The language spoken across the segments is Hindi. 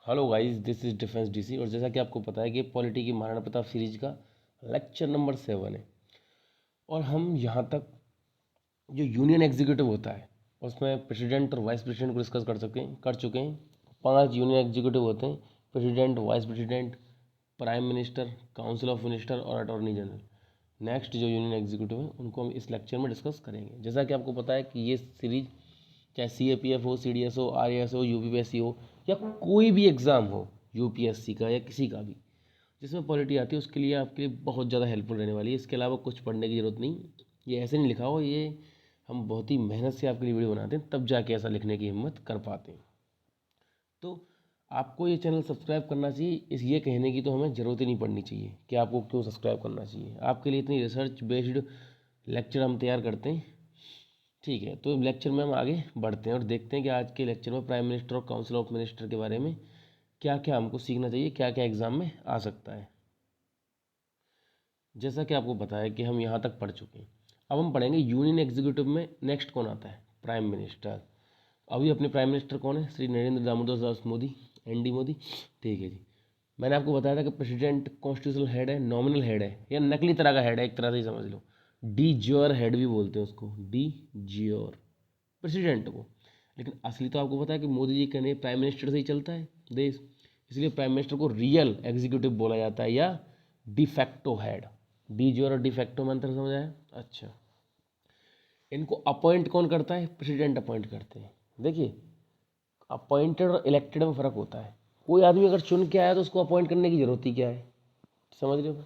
Hello guys, this is defence DC. और जैसा कि आपको पता है कि पॉलिटी की महाराणा प्रताप सीरीज का लेक्चर नंबर 7 है। और हम यहाँ तक जो यूनियन एग्जीक्यूटिव होता है उसमें प्रेसिडेंट और वाइस प्रेसिडेंट को डिस्कस कर चुके हैं। 5 यूनियन एग्जीक्यूटिव होते हैं: president, vice president, prime minister, council of minister और अटॉर्नी जनरल। नेक्स्ट जो यूनियन एग्जीक्यूटिव है उनको हम इस लेक्चर में डिस्कस करेंगे। जैसा कि आपको पता है कि ये सीरीज चाहे CAPF हो, CDS हो, RAS हो, UPPSC हो या कोई भी एग्ज़ाम हो, UPSC का या किसी का भी जिसमें पॉलिटी आती है, उसके लिए आपके लिए बहुत ज़्यादा हेल्पफुल रहने वाली है। इसके अलावा कुछ पढ़ने की ज़रूरत नहीं, ये ऐसे नहीं लिखा हो, ये हम बहुत ही मेहनत से आपके लिए वीडियो बनाते हैं, तब जाके ऐसा लिखने की हिम्मत कर पाते हैं। तो आपको ये चैनल सब्सक्राइब करना चाहिए, इस ये कहने की तो हमें ज़रूरत ही नहीं पड़नी चाहिए कि आपको क्यों सब्सक्राइब करना चाहिए। आपके लिए इतनी रिसर्च बेस्ड लेक्चर हम तैयार करते हैं। ठीक है, तो लेक्चर में हम आगे बढ़ते हैं और देखते हैं कि आज के लेक्चर में प्राइम मिनिस्टर और काउंसिल ऑफ मिनिस्टर के बारे में क्या क्या हमको सीखना चाहिए, क्या क्या एग्जाम में आ सकता है। जैसा कि आपको पता है कि हम यहाँ तक पढ़ चुके हैं। अब हम पढ़ेंगे यूनियन एग्जीक्यूटिव में नेक्स्ट कौन आता है, प्राइम मिनिस्टर। अभी अपने प्राइम मिनिस्टर कौन है, श्री नरेंद्र दामोदर दास मोदी, ND मोदी। ठीक है जी, मैंने आपको बताया था कि प्रेसिडेंट कॉन्स्टिट्यूशनल हेड है, नॉमिनल हेड है या नकली तरह का हेड है, एक तरह से ही समझ लो। डी ज्योर हेड भी बोलते हैं उसको, डी ज्योर प्रेसिडेंट को। लेकिन असली तो आपको पता है कि मोदी जी कहने प्राइम मिनिस्टर से ही चलता है देश, इसलिए प्राइम मिनिस्टर को रियल एग्जीक्यूटिव बोला जाता है या डिफैक्टो हेड। डी ज्योर और डिफैक्टो में अंतर समझ आया? अच्छा, इनको अपॉइंट कौन करता है? प्रेसिडेंट अपॉइंट करते हैं। देखिए, अपॉइंटेड और इलेक्टेड में फ़र्क होता है। कोई आदमी अगर चुन के आया तो उसको अपॉइंट करने की ज़रूरत ही क्या है, समझ रहे हो?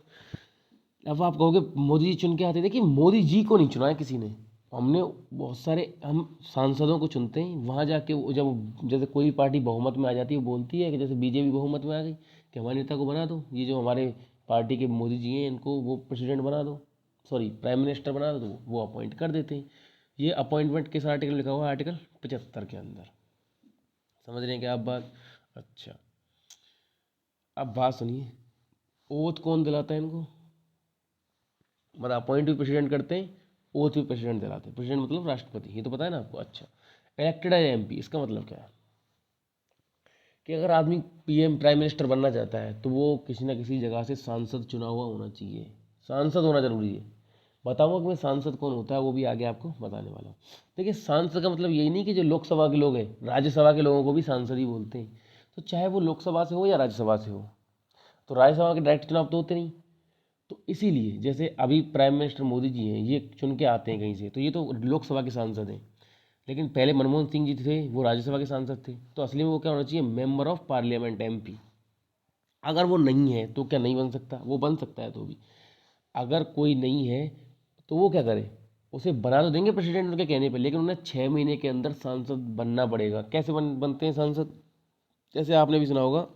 अब आप कहोगे मोदी जी चुन के आते, देखिए मोदी जी को नहीं चुना है किसी ने, हमने बहुत सारे हम सांसदों को चुनते हैं। वहाँ जाके जब जैसे कोई पार्टी बहुमत में आ जाती है, वो बोलती है कि जैसे BJP बहुमत में आ गई कि हमारे नेता को बना दो, ये जो हमारे पार्टी के मोदी जी हैं इनको वो प्रेसिडेंट बना दो, सॉरी प्राइम मिनिस्टर बना दो, तो वो अपॉइंट कर देते हैं। ये अपॉइंटमेंट किस आर्टिकल में लिखा हुआ है? आर्टिकल 75 के अंदर। समझ रहे हैं क्या आप बात? अच्छा, अब बात सुनिए, ओथ कौन दिलाता है इनको? मतलब अपॉइंट भी प्रेसिडेंट करते हैं, ओथ भी प्रेसिडेंट दिलाते हैं। प्रेसिडेंट मतलब राष्ट्रपति, ये तो पता है ना आपको। अच्छा, इलेक्टेड है MP, इसका मतलब क्या है कि अगर आदमी PM प्राइम मिनिस्टर बनना चाहता है तो वो किसी ना किसी जगह से सांसद चुना हुआ होना चाहिए। सांसद होना जरूरी है। बताऊंगा कि मैं सांसद कौन होता है, वो भी आगे आपको बताने वाला हूँ। देखिए, सांसद का मतलब यही नहीं कि जो लोकसभा के लोग हैं, राज्यसभा के लोगों को भी सांसद ही बोलते हैं। तो चाहे वो लोकसभा से हो या राज्यसभा से हो, तो राज्यसभा के डायरेक्ट चुनाव तो होते नहीं। तो इसीलिए जैसे अभी प्राइम मिनिस्टर मोदी जी हैं, ये चुन के आते हैं कहीं से, तो ये तो लोकसभा के सांसद हैं। लेकिन पहले मनमोहन सिंह जी थे, वो राज्यसभा के सांसद थे, तो असली में वो क्या होना चाहिए? Member of parliament, MP। अगर वो नहीं है तो क्या नहीं बन सकता? वो बन सकता है। तो भी अगर कोई नहीं है तो वो क्या करे? उसे बना तो देंगे प्रेसिडेंट उनके कहने पर, लेकिन उन्हें 6 महीने के अंदर सांसद बनना पड़ेगा। कैसे बनते हैं सांसद? जैसे आपने भी सुना होगा,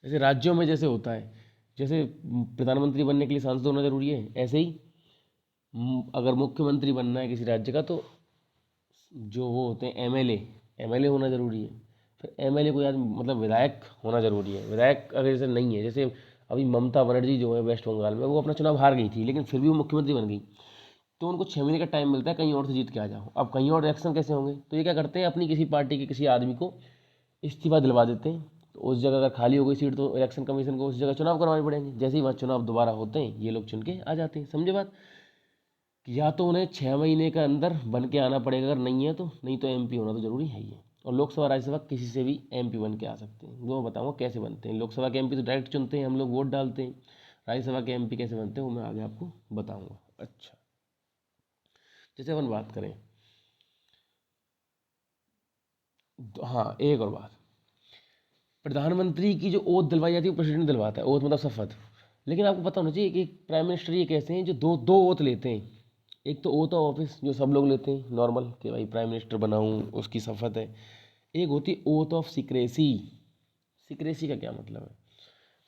जैसे राज्यों में जैसे होता है, जैसे प्रधानमंत्री बनने के लिए सांसद होना जरूरी है, ऐसे ही अगर मुख्यमंत्री बनना है किसी राज्य का तो जो वो होते हैं MLA होना ज़रूरी है। फिर MLA को याद मतलब विधायक होना ज़रूरी है। विधायक अगर जैसे नहीं है, जैसे अभी ममता बनर्जी जो है वेस्ट बंगाल में, वो अपना चुनाव हार गई थी लेकिन फिर भी वो मुख्यमंत्री बन गई, तो उनको 6 महीने का टाइम मिलता है कहीं और से जीत के आ जाओ। अब कहीं और इलेक्शन कैसे होंगे? तो ये क्या करते हैं, अपनी किसी पार्टी के किसी आदमी को इस्तीफा दिलवा देते हैं। तो उस जगह अगर खाली हो गई सीट तो इलेक्शन कमीशन को उस जगह चुनाव करवाने पड़ेंगे। जैसे ही वहाँ चुनाव दोबारा होते हैं, ये लोग चुन के आ जाते हैं। समझे बात? कि या तो उन्हें 6 महीने के अंदर बन के आना पड़ेगा, अगर नहीं है तो, नहीं तो MP होना तो जरूरी है ही है। और लोकसभा राज्यसभा किसी से भी MP बन के आ सकते हैं। वो मैं बताऊंगा कैसे बनते हैं। लोकसभा के MP तो डायरेक्ट चुनते हैं, हम लोग वोट डालते हैं। राज्यसभा के MP कैसे बनते हैं वो मैं आगे आपको बताऊंगा। अच्छा, जैसे अपन बात करें, हाँ एक और बात, प्रधानमंत्री की जो ओथ दिलवाई जाती है वो प्रेसिडेंट दिलवाता है, ओथ मतलब शपथ। लेकिन आपको पता होना चाहिए कि प्राइम मिनिस्टर ये कैसे हैं जो दो दो ओथ लेते हैं। एक तो ओथ ऑफ ऑफिस जो सब लोग लेते हैं नॉर्मल, कि भाई प्राइम मिनिस्टर बना हूँ, उसकी शपथ है। एक होती है ओथ ऑफ सीक्रेसी। सीक्रेसी का क्या मतलब है?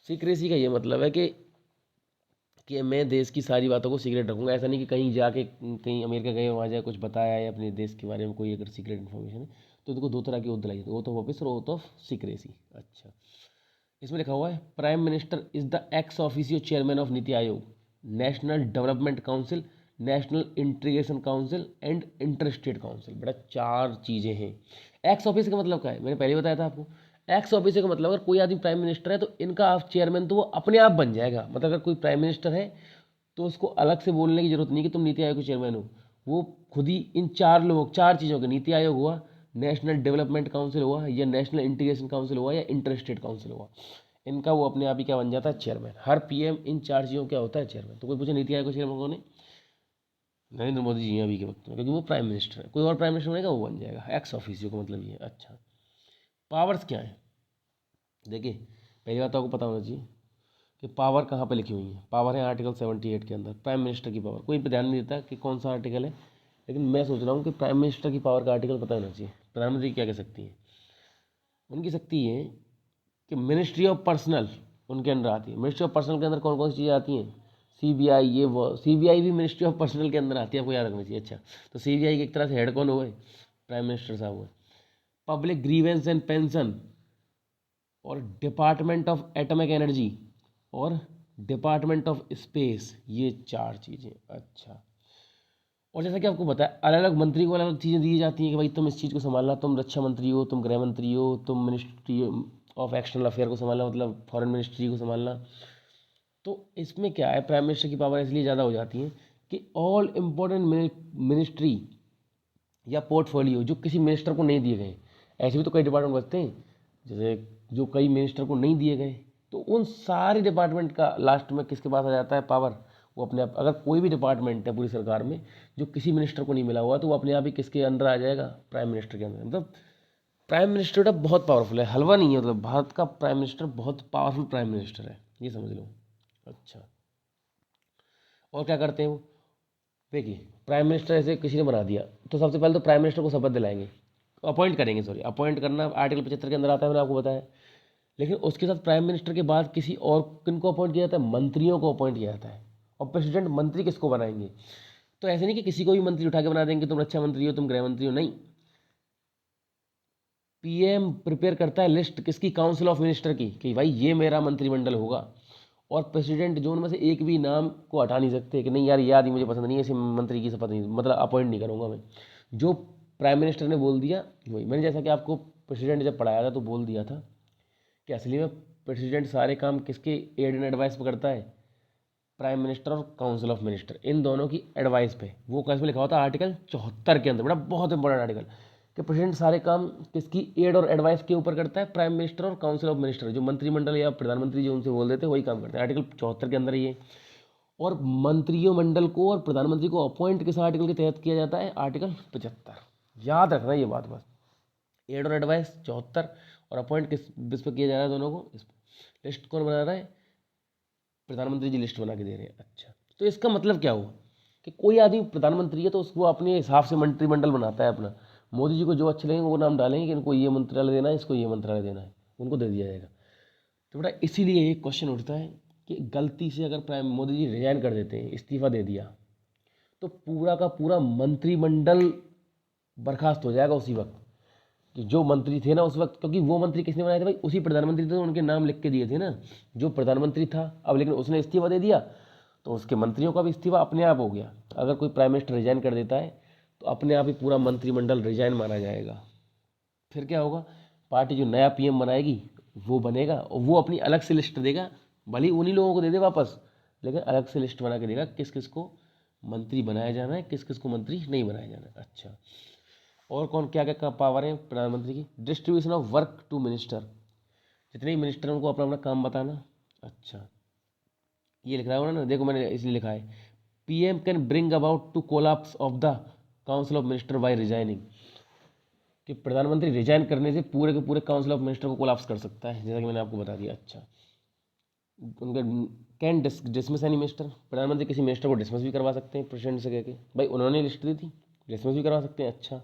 सीक्रेसी का ये मतलब है कि मैं देश की सारी बातों को सीक्रेट रखूंगा। ऐसा नहीं कि कहीं जाके कहीं अमेरिका गए वहाँ जाए कुछ बताया है अपने देश के बारे में, कोई अगर सीक्रेट इन्फॉर्मेशन है तो इनको 2 तरह की ओथ दिलाई जाती है, ओथ ऑफ ऑफिस और ओथ ऑफ सीक्रेसी। अच्छा, इसमें लिखा हुआ है prime minister is the ex officio chairman of NITI Aayog, national development council, national integration council and inter state council. बेटा 4 चीज़ें हैं। एक्स ऑफिस का मतलब क्या है? मैंने पहले बताया था आपको। एक्स ऑफिशियो का मतलब अगर कोई आदमी प्राइम मिनिस्टर है तो इनका आप चेयरमैन तो वो अपने आप बन जाएगा। मतलब अगर कोई प्राइम मिनिस्टर है तो उसको अलग से बोलने की जरूरत नहीं कि तुम नीति आयोग के चेयरमैन हो। वो खुद ही इन चार लोग, चार चीज़ों के, नीति आयोग हुआ, नेशनल डेवलपमेंट काउंसिल हुआ, या नेशनल इंटीग्रेशन काउंसिल हुआ, या इंटर स्टेट काउंसिल हुआ, इनका वो अपने आप ही क्या बन जाता है, चेयरमैन। हर पीएम इन चार चीज़ों क्या होता है, चेयरमैन। तो कोई पूछे नीति आयोग का चेयरमैन कौन है, नरेंद्र मोदी जी हैं अभी के वक्त में, क्योंकि वो प्राइम मिनिस्टर है। कोई और प्राइम मिनिस्टर बनेगा वो बन जाएगा। एक्स ऑफिसियो का मतलब ये है। अच्छा, पावर्स क्या है, देखिए पहली बात तो आपको पता होना चाहिए कि पावर कहाँ पे लिखी हुई है। पावर है आर्टिकल 78 के अंदर, प्राइम मिनिस्टर की पावर। कोई पे ध्यान नहीं देता कि कौन सा आर्टिकल है, लेकिन मैं सोच रहा हूँ कि प्राइम मिनिस्टर की पावर का आर्टिकल पता होना चाहिए। प्रधानमंत्री क्या कह सकती है, उनकी शक्ति है कि मिनिस्ट्री ऑफ पर्सनल उनके अंदर आती है। मिनिस्ट्री ऑफ पर्सनल के अंदर कौन कौन सी चीज़ें आती हैं, सीबीआई, ये वो, सीबीआई भी मिनिस्ट्री ऑफ पर्सनल के अंदर आती है, आपको याद रखना चाहिए। अच्छा, तो सीबीआई के एक तरह से हेड कौन हुए, प्राइम मिनिस्टर साहब हुए। पब्लिक ग्रीवेंस एंड पेंशन, और डिपार्टमेंट ऑफ एटॉमिक एनर्जी, और डिपार्टमेंट ऑफ स्पेस, ये चार चीज़ें। अच्छा, और जैसा कि आपको पता है अलग अलग मंत्री को अलग अलग चीज़ें दी जाती हैं कि भाई तुम इस चीज़ को संभालना, तुम रक्षा मंत्री हो, तुम गृह मंत्री हो, तुम मिनिस्ट्री ऑफ एक्सटर्नल अफेयर को संभालना, मतलब फॉरेन मिनिस्ट्री को संभालना। तो इसमें क्या है, प्राइम मिनिस्टर की पावर इसलिए ज़्यादा हो जाती है कि ऑल इम्पोर्टेंट मिनिस्ट्री या पोर्टफोलियो जो किसी मिनिस्टर को नहीं दिए गए, ऐसे भी तो कई डिपार्टमेंट बचते हैं जैसे जो कई मिनिस्टर को नहीं दिए गए, तो उन सारे डिपार्टमेंट का लास्ट में किसके पास आ जाता है पावर, वो अपने आप। अगर कोई भी डिपार्टमेंट है पूरी सरकार में जो किसी मिनिस्टर को नहीं मिला हुआ, तो वो अपने आप ही किसके अंदर आ जाएगा, प्राइम मिनिस्टर के अंदर। मतलब प्राइम मिनिस्टर बहुत पावरफुल है, हलवा नहीं है। मतलब भारत का प्राइम मिनिस्टर बहुत पावरफुल प्राइम मिनिस्टर है, ये समझ लो। अच्छा, और क्या करते हैं वो, देखिए प्राइम मिनिस्टर ऐसे किसी ने बना दिया तो सबसे पहले तो प्राइम मिनिस्टर को शपथ दिलाएंगे, अपॉइंट करेंगे, सॉरी अपॉइंट करना आर्टिकल 75 के अंदर आता है, मैंने आपको बताया। लेकिन उसके साथ प्राइम मिनिस्टर के बाद किसी और किन को अपॉइंट किया जाता है, मंत्रियों को अपॉइंट किया जाता है। और प्रेसिडेंट मंत्री किसको बनाएंगे, तो ऐसे नहीं कि किसी को भी मंत्री उठा के बना देंगे, तुम रक्षा मंत्री हो, तुम गृह मंत्री हो, नहीं। पीएम प्रिपेयर करता है लिस्ट किसकी, काउंसिल ऑफ मिनिस्टर की, कि भाई ये मेरा मंत्रिमंडल होगा। और प्रेसिडेंट जो उनमें से एक भी नाम को हटा नहीं सकते कि नहीं यार ये आदमी मुझे पसंद नहीं है, इसे मंत्री की शपथ नहीं, मतलब अपॉइंट नहीं करूंगा मैं। जो प्राइम मिनिस्टर ने बोल दिया वही। मैंने जैसा कि आपको प्रेसिडेंट जब पढ़ाया था तो बोल दिया था कि असली में प्रेसिडेंट सारे काम किसके एड एंड एडवाइस पे करता है, प्राइम मिनिस्टर और काउंसिल ऑफ मिनिस्टर, इन दोनों की एडवाइस पे। वो कैसे लिखा होता है आर्टिकल 74 के अंदर, बड़ा बहुत इंपॉर्टेंट आर्टिकल, कि प्रेसिडेंट सारे काम किसकी एड और एडवाइस के ऊपर करता है, प्राइम मिनिस्टर और काउंसिल ऑफ मिनिस्टर, जो मंत्रिमंडल या प्रधानमंत्री जो उनसे बोल देते हैं वही काम करते हैं। आर्टिकल 74 के अंदर ये। और मंत्रियों मंडल को और प्रधानमंत्री को अपॉइंट किस आर्टिकल के तहत किया जाता है, आर्टिकल 75। याद रखना ये बात बस, एड और एडवाइस 74, और अपॉइंट किस बेस पे किया जा रहा है दोनों को, इस लिस्ट कौन बना रहा है, प्रधानमंत्री जी लिस्ट बना के दे रहे हैं। अच्छा, तो इसका मतलब क्या हुआ कि कोई आदमी प्रधानमंत्री है तो उसको अपने हिसाब से मंत्रिमंडल बनाता है अपना। मोदी जी को जो अच्छे लगेंगे वो नाम डालेंगे कि इनको ये मंत्रालय देना है, इसको ये मंत्रालय देना है, उनको दे दिया जाएगा। तो बेटा इसीलिए एक क्वेश्चन उठता है कि गलती से अगर प्राइम मोदी जी रिजाइन कर देते हैं, इस्तीफा दे दिया, तो पूरा का पूरा मंत्रिमंडल बर्खास्त हो जाएगा उसी वक्त। कि जो मंत्री थे ना उस वक्त, क्योंकि वो मंत्री किसने बनाए थे भाई, उसी प्रधानमंत्री थे, तो उनके नाम लिख के दिए थे ना, जो प्रधानमंत्री था। अब लेकिन उसने इस्तीफा दे दिया तो उसके मंत्रियों का भी इस्तीफा अपने आप हो गया। अगर कोई प्राइम मिनिस्टर रिजाइन कर देता है तो अपने आप ही पूरा मंत्रिमंडल रिजाइन माना जाएगा। फिर क्या होगा, पार्टी जो नया पीएम बनाएगी वो बनेगा, और वो अपनी अलग से लिस्ट देगा, भले ही उन्हीं लोगों को दे दे वापस, लेकिन अलग से लिस्ट बना के देगा किस किस को मंत्री बनाया जाना है, किस किस को मंत्री नहीं बनाया जाना है। अच्छा, और कौन क्या क्या पावर है प्रधानमंत्री की, distribution of work to minister, जितने भी मिनिस्टर हैं उनको अपना अपना काम बताना। अच्छा, ये लिख रहा है ना, देखो मैंने इसलिए लिखा है, PM can bring about to collapse of the council of minister by resigning, कि प्रधानमंत्री रिजाइन करने से पूरे के पूरे काउंसिल ऑफ मिनिस्टर को कोलैप्स कर सकता है, जैसा कि मैंने आपको बता दिया। अच्छा, उनका कैन डिसमिस एनी मिनिस्टर, प्रधानमंत्री किसी मिनिस्टर को डिसमिस भी करवा सकते हैं प्रेसिडेंट से कह के, भाई उन्होंने लिस्ट दी थी, डिसमिस भी करवा सकते हैं। अच्छा,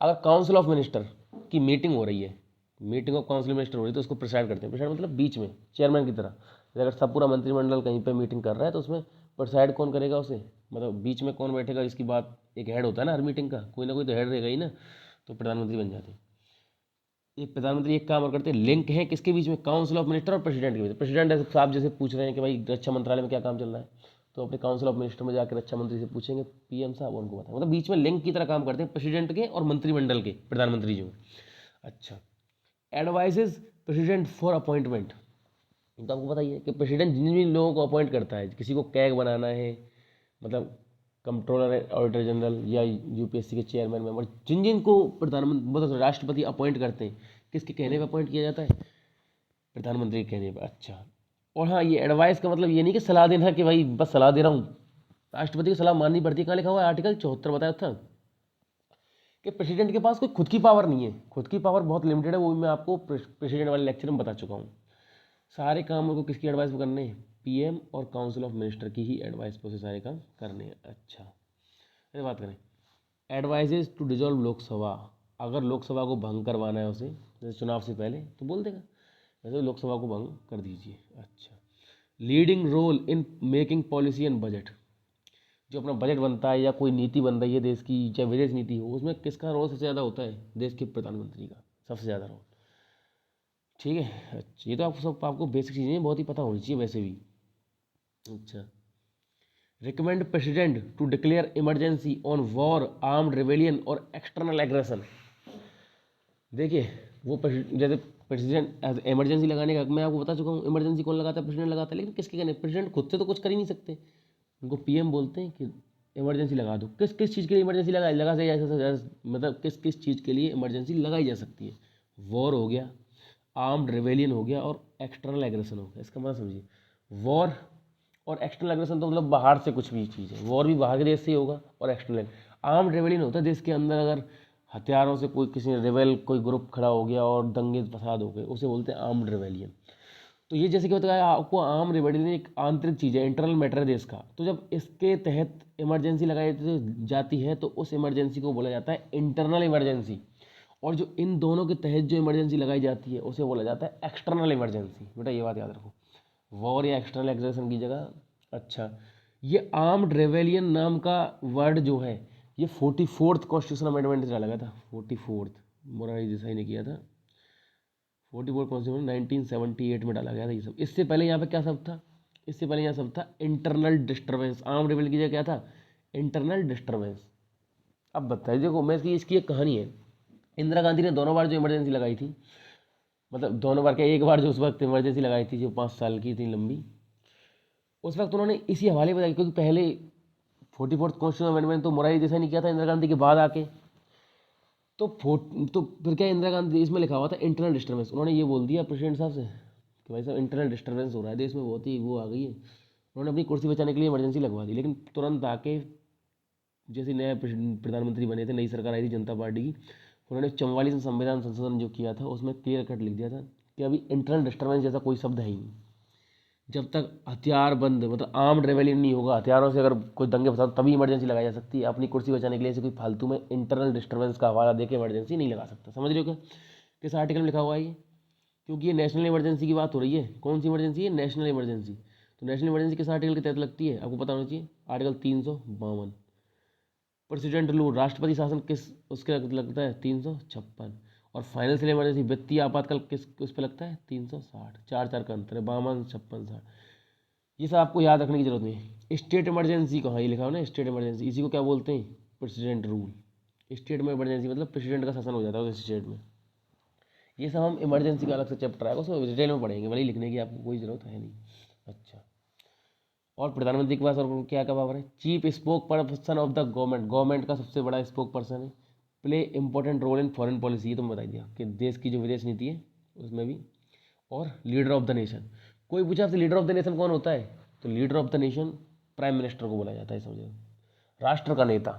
अगर काउंसिल ऑफ मिनिस्टर की मीटिंग हो रही है, मीटिंग ऑफ काउंसिल मिनिस्टर हो रही है, तो उसको प्रिसाइड करते हैं। प्रिसाइड मतलब बीच में चेयरमैन की तरह। जैसे अगर सब पूरा मंत्रिमंडल कहीं पे मीटिंग कर रहा है तो उसमें प्रिसाइड कौन करेगा उसे, मतलब बीच में कौन बैठेगा, इसकी बात, एक हेड होता है ना हर मीटिंग का, कोई ना कोई तो हेड रहेगा ही ना, तो प्रधानमंत्री बन जाते हैं। एक प्रधानमंत्री एक काम और करते हैं, लिंक है किसके बीच में, काउंसिल ऑफ मिनिस्टर और प्रेसिडेंट के बीच। प्रेसिडेंट ऐसे साहब जैसे पूछ रहे हैं कि भाई रक्षा मंत्रालय में क्या काम चल रहा है, तो अपने काउंसिल ऑफ मिनिस्टर में जाकर रक्षा मंत्री से पूछेंगे, पीएम साहब उनको बताएं। मतलब बीच में लिंक की तरह काम करते हैं प्रेसिडेंट के और मंत्रिमंडल के, प्रधानमंत्री जो। अच्छा, एडवाइजेज प्रेसिडेंट फॉर अपॉइंटमेंट। तो आपको पता ही है कि प्रेसिडेंट जिन जिन लोगों को अपॉइंट करता है, किसी को कैग बनाना है, मतलब कंट्रोलर ऑडिटर जनरल या यूपीएससी के चेयरमैन मेंबर, जिन जिन को प्रधानमंत्री मतलब राष्ट्रपति अपॉइंट करते हैं, किसके कहने पर अपॉइंट किया जाता है? प्रधानमंत्री के कहने पर। अच्छा, और हाँ, ये एडवाइस का मतलब ये नहीं कि सलाह देना कि भाई बस सलाह दे रहा हूँ, राष्ट्रपति की सलाह माननी पड़ती है। कहाँ लिखा हुआ है? आर्टिकल 74 बताया था कि प्रेसिडेंट के पास कोई खुद की पावर नहीं है, खुद की पावर बहुत लिमिटेड है, वो भी मैं आपको प्रेसिडेंट वाले लेक्चर में बता चुका हूँ। सारे काम उनको किसकी एडवाइस पर करने हैं? पीएम और काउंसिल ऑफ मिनिस्टर की ही एडवाइस पर से सारे काम करने हैं। अच्छा, अरे बात करें एडवाइजेज टू डिजॉल्व लोकसभा, अगर लोकसभा को भंग करवाना है उसे, जैसे चुनाव से पहले, तो बोल देगा वैसे लोकसभा को भंग कर दीजिए। अच्छा, leading role in making policy and budget, जो अपना बजट बनता है या कोई नीति बन रही है देश की, चाहे विदेश नीति हो, उसमें किसका रोल सबसे ज़्यादा होता है? देश के प्रधानमंत्री का सबसे ज़्यादा रोल। ठीक है, अच्छा, ये तो आपको सब आपको बेसिक चीज़ें बहुत ही पता होनी चाहिए वैसे भी। अच्छा, recommend president to declare emergency on war, armed rebellion और एक्सटर्नल एग्रेशन। देखिए वो जैसे प्रेसिडेंट इमरजेंसी लगाने का मैं आपको बता चुका हूँ, इमरजेंसी कौन लगाता है? प्रेसिडेंट लगाता है। लेकिन किसके कहने? प्रेसिडेंट खुद से तो कुछ कर ही नहीं सकते, उनको पीएम बोलते हैं कि इमरजेंसी लगा दो। किस किस चीज़ के लिए इमरजेंसी लगा मतलब किस किस चीज़ के लिए इमरजेंसी लगाई जा सकती है? वॉर हो गया, आर्म्ड रिवेलियन हो गया और एक्सटर्नल एग्रेशन हो गया। इसका मतलब समझिए, वॉर और एक्सटर्नल एग्रेशन तो मतलब बाहर से कुछ भी चीज़ है, वॉर भी बाहर के देश से ही होगा, और एक्सटर्नल आर्म्ड रिवेलियन होता है देश के अंदर अगर हथियारों से कोई किसी रिवेल कोई ग्रुप खड़ा हो गया और दंगे फसाद हो गए, उसे बोलते हैं आर्म्ड रिवेलियन। तो ये जैसे कि बताया आपको, आर्म रिवेलियन एक आंतरिक चीज़ है, इंटरनल मैटर है देश का। तो जब इसके तहत इमरजेंसी लगाई जाती है तो उस इमरजेंसी को बोला जाता है इंटरनल इमरजेंसी, और जो इन दोनों के तहत जो इमरजेंसी लगाई जाती है उसे बोला जाता है एक्सटर्नल इमरजेंसी। बेटा ये बात याद रखो, वॉर या एक्सटर्नल एग्रेशन की जगह। अच्छा, ये आर्म्ड रेवेलियन नाम का वर्ड जो है ये 44th कॉन्स्टिट्यूशन अमेंडमेंट से डाला गया था। 44th मोरारजी देसाई ने किया था। 44 कॉन्स्टिट्यूशन 1978 में डाला गया था ये सब। इससे पहले यहाँ पे क्या सब था? इससे पहले यहाँ सब था इंटरनल डिस्टर्बेंस। आर्म्ड रेवेलियन की जगह क्या था? Internal disturbance. अब बताइए, देखो मैं इसकी एक कहानी है। इंदिरा गांधी ने दोनों बार जो इमरजेंसी लगाई थी, मतलब दोनों बार क्या, एक बार जो उस वक्त इमरजेंसी लगाई थी जो 5 साल की थी लंबी, उस वक्त उन्होंने इसी हवाले बताया, क्योंकि पहले 44th कॉन्स्टिट्यूशन अमेंडमेंट तो मोरारजी देसाई ने किया था इंदिरा गांधी के बाद आके। तो फिर क्या, इंदिरा गांधी इसमें लिखा हुआ था इंटरनल डिस्टर्बेंस, उन्होंने ये बोल दिया प्रेसिडेंट साहब से कि भाई साहब इंटरनल डिस्टर्बेंस हो रहा है देश में, बहुत ही वो आ गई है। उन्होंने अपनी कुर्सी बचाने के लिए इमरजेंसी लगवा दी, लेकिन तुरंत आके जैसे नए प्रधानमंत्री बने थे, नई सरकार आई थी जनता पार्टी की, उन्होंने 44 संविधान संशोधन जो किया था उसमें क्लियर कट लिख दिया था कि अभी इंटरनल डिस्टर्बेंस जैसा कोई शब्द है ही नहीं। जब तक हथियार बंद, मतलब आर्म्ड रेवेलियन नहीं होगा, हथियारों से अगर कोई दंगे फसाद, तभी इमरजेंसी लगाई जा सकती है। अपनी कुर्सी बचाने के लिए ऐसे कोई फालतू में इंटरनल डिस्टर्बेंस का हवाला देकर इमरजेंसी नहीं लगा सकता। समझ रहे हो क्या किस आर्टिकल में लिखा हुआ है ये? क्योंकि ये नेशनल इमरजेंसी की बात हो रही है। कौन सी इमरजेंसी है? National emergency. तो नेशनल इमरजेंसी किस आर्टिकल के तहत लगती है आपको पता होना चाहिए? आर्टिकल 352। प्रेसिडेंट रूल, राष्ट्रपति शासन किस उसके लगता है? 356। और फाइनेंशियल इमरजेंसी, वित्तीय आपातकाल किस उस पर लगता है? 360। चार चार का अंतर है, 52, 56, 60। ये सब आपको याद रखने की जरूरत नहीं है। स्टेट इमरजेंसी कहाँ, ये लिखा हो ना स्टेट इमरजेंसी, इसी को क्या बोलते हैं? President rule. स्टेट में इमरजेंसी मतलब प्रेसिडेंट का शासन हो जाता है उस स्टेट में। ये सब हम इमरजेंसी का अलग से चैप्टर आएगा, उसमें डिटेल में पढ़ेंगे, भले लिखने की आपको कोई ज़रूरत है नहीं। अच्छा, और प्रधानमंत्री के पास और क्या क्या पावर है? Chief spokesperson of the government, government का सबसे बड़ा स्पोक पर्सन है। Play important role in foreign policy, ये तो मैं बता दिया कि देश की जो विदेश नीति है उसमें भी। और लीडर ऑफ द नेशन, कोई पूछा आपसे लीडर ऑफ द नेशन कौन होता है? तो leader of the nation prime minister को बोला जाता है, समझो, राष्ट्र का नेता।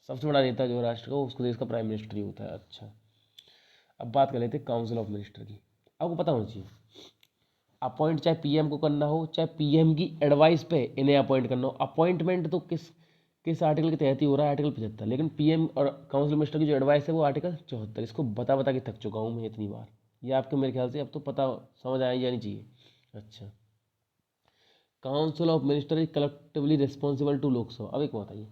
सबसे बड़ा नेता जो राष्ट्र का, उसको देश का प्राइम मिनिस्टर ही होता है। अच्छा, अब बात कर लेते हैं काउंसिल ऑफ मिनिस्टर की। आपको पता होना चाहिए, अपॉइंट चाहे पीएम को करना हो, चाहे पीएम की एडवाइस पे इन्हें अपॉइंट करना हो, अपॉइंटमेंट तो किस किस आर्टिकल के तहत ही हो रहा है? आर्टिकल 75। लेकिन पीएम और काउंसिल मिनिस्टर की जो एडवाइस है वो आर्टिकल 74। इसको बता बता के थक चुका हूँ मैं इतनी बार, ये आपके मेरे ख्याल से अब तो पता समझ आनी जानी चाहिए। अच्छा, council of minister is collectively responsible to Lok Sabha. अब एक बताइए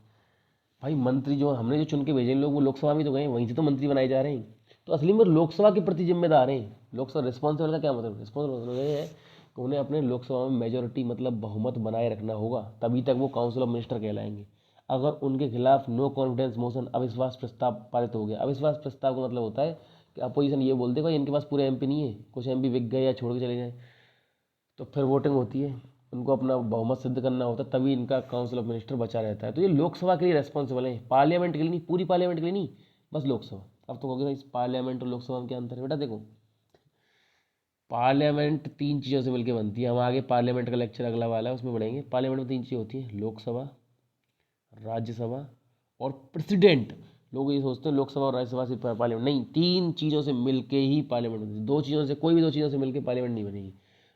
भाई, मंत्री जो हमने जो चुन के भेजे लोग, वो लोकसभा में तो गए, वहीं से तो मंत्री बनाए जा रहे हैं, तो असली में लोकसभा के प्रति जिम्मेदार हैं। लोकसभा रिस्पॉन्सिबल का क्या मतलब? रिस्पॉन्सिबल मतलब ये है कि उन्हें अपने लोकसभा में मेजोरिटी मतलब बहुमत बनाए रखना होगा, तभी तक वो काउंसिल ऑफ मिनिस्टर कहलाएंगे। अगर उनके खिलाफ नो कॉन्फिडेंस मोशन, अविश्वास प्रस्ताव पारित हो गया, अविश्वास प्रस्ताव का मतलब होता है कि अपोजिशन ये बोलते भाई इनके पास पूरे एमपी नहीं है, कुछ एमपी बिक गए या छोड़ के चले गए, तो फिर वोटिंग होती है, उनको अपना बहुमत सिद्ध करना होता है, तभी इनका काउंसिल ऑफ मिनिस्टर बचा रहता है। तो ये लोकसभा के लिए रेस्पॉन्सिबल है, पार्लियामेंट के लिए नहीं, पूरी पार्लियामेंट के लिए नहीं, बस लोकसभा। अब तो कहोगे भाई पार्लियामेंट और लोकसभा में क्या अंतर है? बेटा देखो, पार्लियामेंट 3 चीज़ों से मिलकर बनती है। हम आगे पार्लियामेंट का लेक्चर अगला वाला है उसमें पढ़ेंगे। पार्लियामेंट में 3 चीज़ें होती हैं, लोकसभा, राज्यसभा और प्रेसिडेंट। लोग ये सोचते हैं लोकसभा और राज्यसभा से पार्लियामेंट, नहीं, 3 चीज़ों से मिलके ही पार्लियामेंट बनती है। 2 चीज़ों से, कोई भी 2 चीज़ों से मिलकर पार्लियामेंट नहीं बनेगी।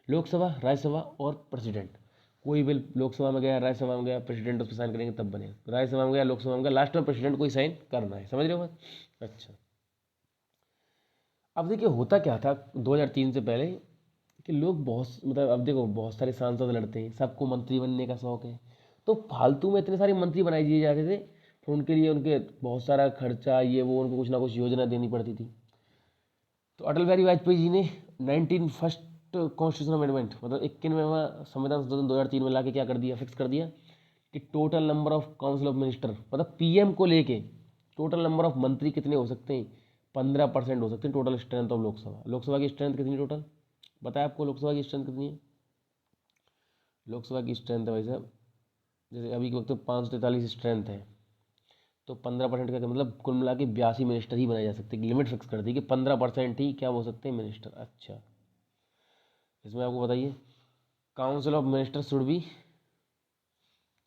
लोकसभा, राज्यसभा और प्रेसिडेंट। कोई बिल लोकसभा में गया, राज्यसभा में गया, प्रेसिडेंट उस पर साइन करेंगे तब बनेगा। राज्यसभा में गया, लोकसभा में गया, लास्ट में प्रेसिडेंट को ही साइन करना है। समझ रहे हो बात? अच्छा, अब देखिए होता क्या था 2003 से पहले कि लोग बहुत, मतलब अब देखो बहुत सारे सांसद लड़ते हैं, सबको मंत्री बनने का शौक है, तो फालतू में इतने सारे मंत्री बनाए दिए जाते थे, फिर उनके लिए उनके बहुत सारा खर्चा, ये वो, उनको कुछ ना कुछ योजना देनी पड़ती थी। तो अटल बिहारी वाजपेयी जी ने 19 फर्स्ट कॉन्स्टिट्यूशन अमेंडमेंट, मतलब 91वां संविधान संशोधन 2003 में लाके क्या कर दिया, फिक्स कर दिया कि total number of council of minister, मतलब पीएम को लेके टोटल नंबर ऑफ मंत्री कितने हो सकते हैं, 15% हो सकते हैं total strength of Lok Sabha. Lok Sabha की स्ट्रेंथ कितनी टोटल, बताया आपको लोकसभा की स्ट्रेंथ कितनी है? लोकसभा की स्ट्रेंथ है भाई साहब, जैसे अभी के वक्त 543 स्ट्रेंथ है, तो 15% का मतलब कुल मिला के 82 मिनिस्टर ही बनाए जा सकते हैं। लिमिट फिक्स कर दी कि 15% ही क्या हो सकते हैं, मिनिस्टर। अच्छा, इसमें आपको बताइए council of minister should be,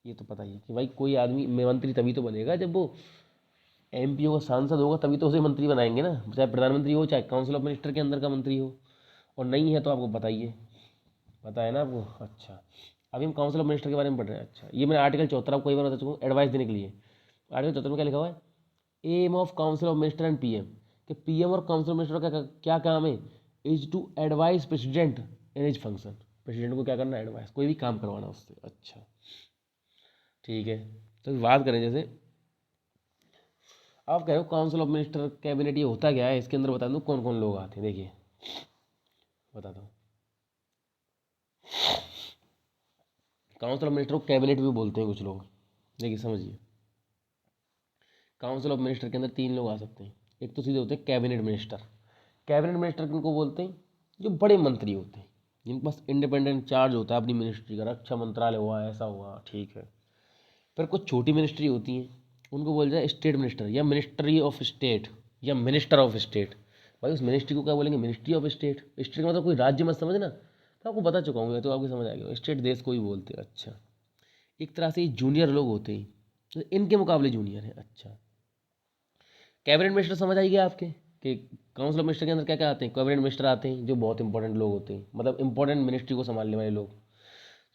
ये तो पता ही है कि भाई कोई आदमी मंत्री तभी तो बनेगा जब वो एमपी होगा, सांसद होगा, तभी तो उसे मंत्री बनाएंगे ना, चाहे प्रधानमंत्री हो चाहे काउंसिल ऑफ मिनिस्टर के अंदर का मंत्री हो। और नहीं है तो आपको बताइए, पता है ना आपको? अच्छा, अभी हम काउंसिल ऑफ मिनिस्टर के बारे में पढ़ रहे हैं। अच्छा, ये मैंने आर्टिकल 74 आपको कई बार बता चुका हूँ एडवाइस देने के लिए। आर्टिकल 74 में क्या लिखा हुआ है? Aim of council of minister and PM, कि पीएम और काउंसिल ऑफ मिनिस्टर का क्या काम है? Is to advise president in his function. President को क्या करना है? एडवाइस, कोई भी काम करवाना उससे। अच्छा, ठीक है। तो बात करें, जैसे आप कह रहे हो काउंसिल ऑफ मिनिस्टर कैबिनेट, ये होता क्या है? इसके अंदर बता दूँ कौन कौन लोग आते हैं, देखिए बता दो। काउंसिल ऑफ मिनिस्टर को कैबिनेट भी बोलते हैं कुछ लोग, देखिए समझिए। काउंसिल ऑफ मिनिस्टर के अंदर 3 लोग आ सकते हैं। एक तो सीधे होते हैं कैबिनेट मिनिस्टर। कैबिनेट मिनिस्टर किनको बोलते हैं? जो बड़े मंत्री होते हैं, जिनके पास इंडिपेंडेंट चार्ज होता है अपनी मिनिस्ट्री का, रक्षा मंत्रालय हुआ, ऐसा हुआ, ठीक है। फिर कुछ छोटी मिनिस्ट्री होती हैं, उनको बोल जाए स्टेट मिनिस्टर या मिनिस्ट्री ऑफ स्टेट या मिनिस्टर ऑफ स्टेट। भाई उस मिनिस्ट्री को क्या बोलेंगे? Ministry of state. स्टेट का मतलब कोई राज्य मत समझना, तो आपको बता चुका हूँ, तो आपको समझ आ गया स्टेट देश को ही बोलते हैं। अच्छा, एक तरह से जूनियर लोग होते हैं, तो इनके मुकाबले जूनियर है। अच्छा, कैबिनेट मिनिस्टर समझ आएगी आपके कि काउंसिल ऑफ मिनिस्टर के अंदर क्या क्या आते हैं? कैबिनेट मिनिस्टर आते हैं जो बहुत इंपॉर्टेंट लोग होते हैं, मतलब इंपॉर्टेंट मिनिस्ट्री को संभालने वाले लोग,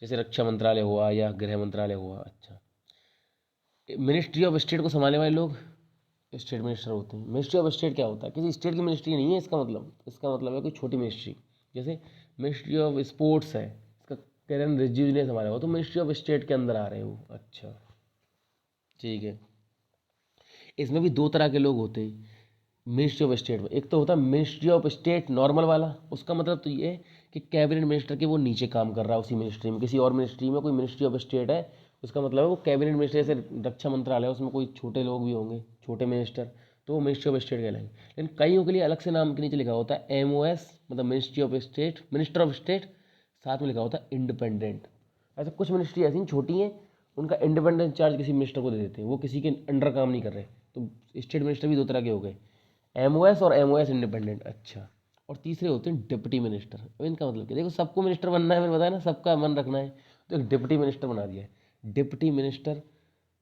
जैसे रक्षा मंत्रालय हुआ या गृह मंत्रालय हुआ। अच्छा, मिनिस्ट्री ऑफ स्टेट को संभालने वाले लोग स्टेट मिनिस्टर होते हैं। मिनिस्ट्री ऑफ स्टेट क्या होता है? किसी स्टेट की मिनिस्ट्री नहीं है इसका मतलब है कोई छोटी मिनिस्ट्री। जैसे मिनिस्ट्री ऑफ स्पोर्ट्स है, इसका किरेन रिजिजू ने संभाला हुआ, तो मिनिस्ट्री ऑफ स्टेट के अंदर आ रहे हैं वो। अच्छा, ठीक है। इसमें भी 2 तरह के लोग होते हैं मिनिस्ट्री ऑफ स्टेट में। एक तो होता है मिनिस्ट्री ऑफ स्टेट नॉर्मल वाला, उसका मतलब तो ये है कि कैबिनेट मिनिस्टर के वो नीचे काम कर रहा है उसी मिनिस्ट्री में, किसी और मिनिस्ट्री में कोई मिनिस्ट्री ऑफ स्टेट है, उसका मतलब है वो कैबिनेट मिनिस्टर, जैसे रक्षा मंत्रालय है उसमें कोई छोटे लोग भी होंगे, छोटे मिनिस्टर, तो वो मिनिस्ट्री ऑफ स्टेट कहलाएंगे। लेकिन कईयों के लिए अलग से नाम के नीचे लिखा होता है MOS, मतलब ministry of state, minister of state, साथ में लिखा होता है इंडिपेंडेंट। ऐसे कुछ मिनिस्ट्री ऐसी छोटी हैं, उनका इंडिपेंडेंट चार्ज किसी मिनिस्टर को दे देते हैं, वो किसी के अंडर काम नहीं कर रहे। तो स्टेट मिनिस्टर भी 2 तरह के हो गए, MOS और MOS इंडिपेंडेंट। अच्छा, और तीसरे होते हैं डिप्टी मिनिस्टर। अब इनका मतलब क्या? देखो सबको मिनिस्टर बनना है, मैंने बताया ना, सबका मन रखना है, तो एक डिप्टी मिनिस्टर बना दिया है। डिप्टी मिनिस्टर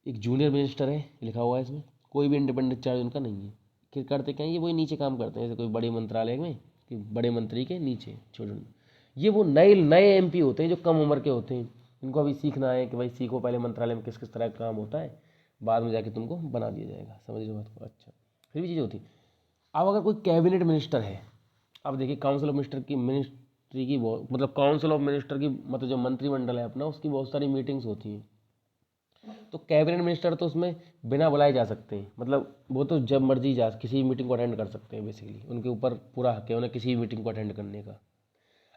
एक जूनियर मिनिस्टर है, लिखा हुआ है इसमें, कोई भी इंडिपेंडेंट चार्ज उनका नहीं है। फिर करते क्या है, ये वही नीचे काम करते हैं, जैसे कोई बड़े मंत्रालय में कि बड़े मंत्री के नीचे छोटे, ये वो नए नए MP होते हैं जो कम उम्र के होते हैं, इनको अभी सीखना है कि भाई सीखो पहले मंत्रालय में किस किस तरह का काम होता है, बाद में जाके तुमको बना दिया जाएगा। समझ लो बात को? अच्छा, फिर भी चीज़ होती है। अब अगर कोई कैबिनेट मिनिस्टर है, अब देखिए काउंसिल ऑफ मिनिस्टर की मिनिस्ट्री की बहुत, मतलब काउंसिल ऑफ मिनिस्टर की, मतलब जो मंत्रिमंडल है अपना, उसकी बहुत सारी मीटिंग्स होती हैं। तो कैबिनेट मिनिस्टर तो उसमें बिना बुलाए जा सकते हैं, मतलब वो तो जब मर्जी जा किसी भी मीटिंग को अटेंड कर सकते हैं, बेसिकली उनके ऊपर पूरा हक है उन्हें किसी भी मीटिंग को अटेंड करने का।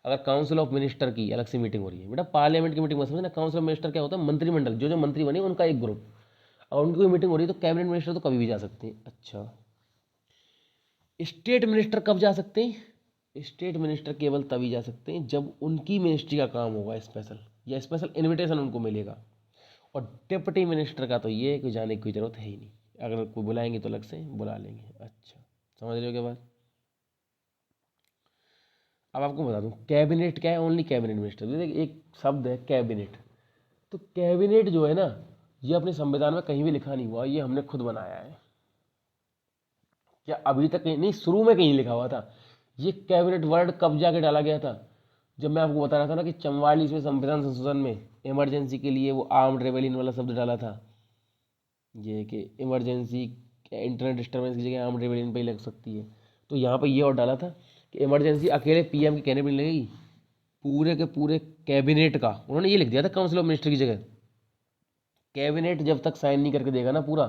अगर काउंसिल ऑफ मिनिस्टर की अलग से मीटिंग हो रही है, बेटा पार्लियामेंट की मीटिंग मत समझना, काउंसिल ऑफ मिनिस्टर क्या होता है? मंत्रिमंडल, जो जो मंत्री बने उनका एक ग्रुप, और उनकी कोई मीटिंग हो रही है तो कैबिनेट मिनिस्टर तो कभी भी जा सकते हैं। अच्छा, स्टेट मिनिस्टर कब जा सकते हैं? स्टेट मिनिस्टर केवल तभी जा सकते हैं जब उनकी मिनिस्ट्री का काम होगा स्पेशल, या स्पेशल इनविटेशन उनको मिलेगा। और डिप्टी मिनिस्टर का तो ये है कि जाने की कोई ज़रूरत है ही नहीं, अगर कोई बुलाएंगे तो अलग से बुला लेंगे। अच्छा, समझ रहे हो क्या बात? अब आपको बता दूं कैबिनेट क्या है। ओनली कैबिनेट मिनिस्टर, देखिए एक शब्द है कैबिनेट। तो कैबिनेट जो है ना, ये अपने संविधान में कहीं भी लिखा नहीं हुआ, ये हमने खुद बनाया है। क्या अभी तक कहीं नहीं, शुरू में कहीं लिखा हुआ था। ये कैबिनेट वर्ड कब जाके डाला गया था? जब मैं आपको बता रहा था ना कि 44वें संविधान संशोधन में इमरजेंसी के लिए वो आर्म्ड रेबेलियन वाला शब्द डाला था, ये कि इमरजेंसी इंटरनेट डिस्टर्बेंस की जगह आर्म्ड रेबेलियन पे ही लग सकती है। तो यहाँ पे ये और डाला था कि इमरजेंसी अकेले पीएम के कहने पर नहीं लगेगी, पूरे के पूरे कैबिनेट का। उन्होंने ये लिख दिया था काउंसिल ऑफ मिनिस्टर की जगह। कैबिनेट जब तक साइन नहीं करके देगा ना पूरा,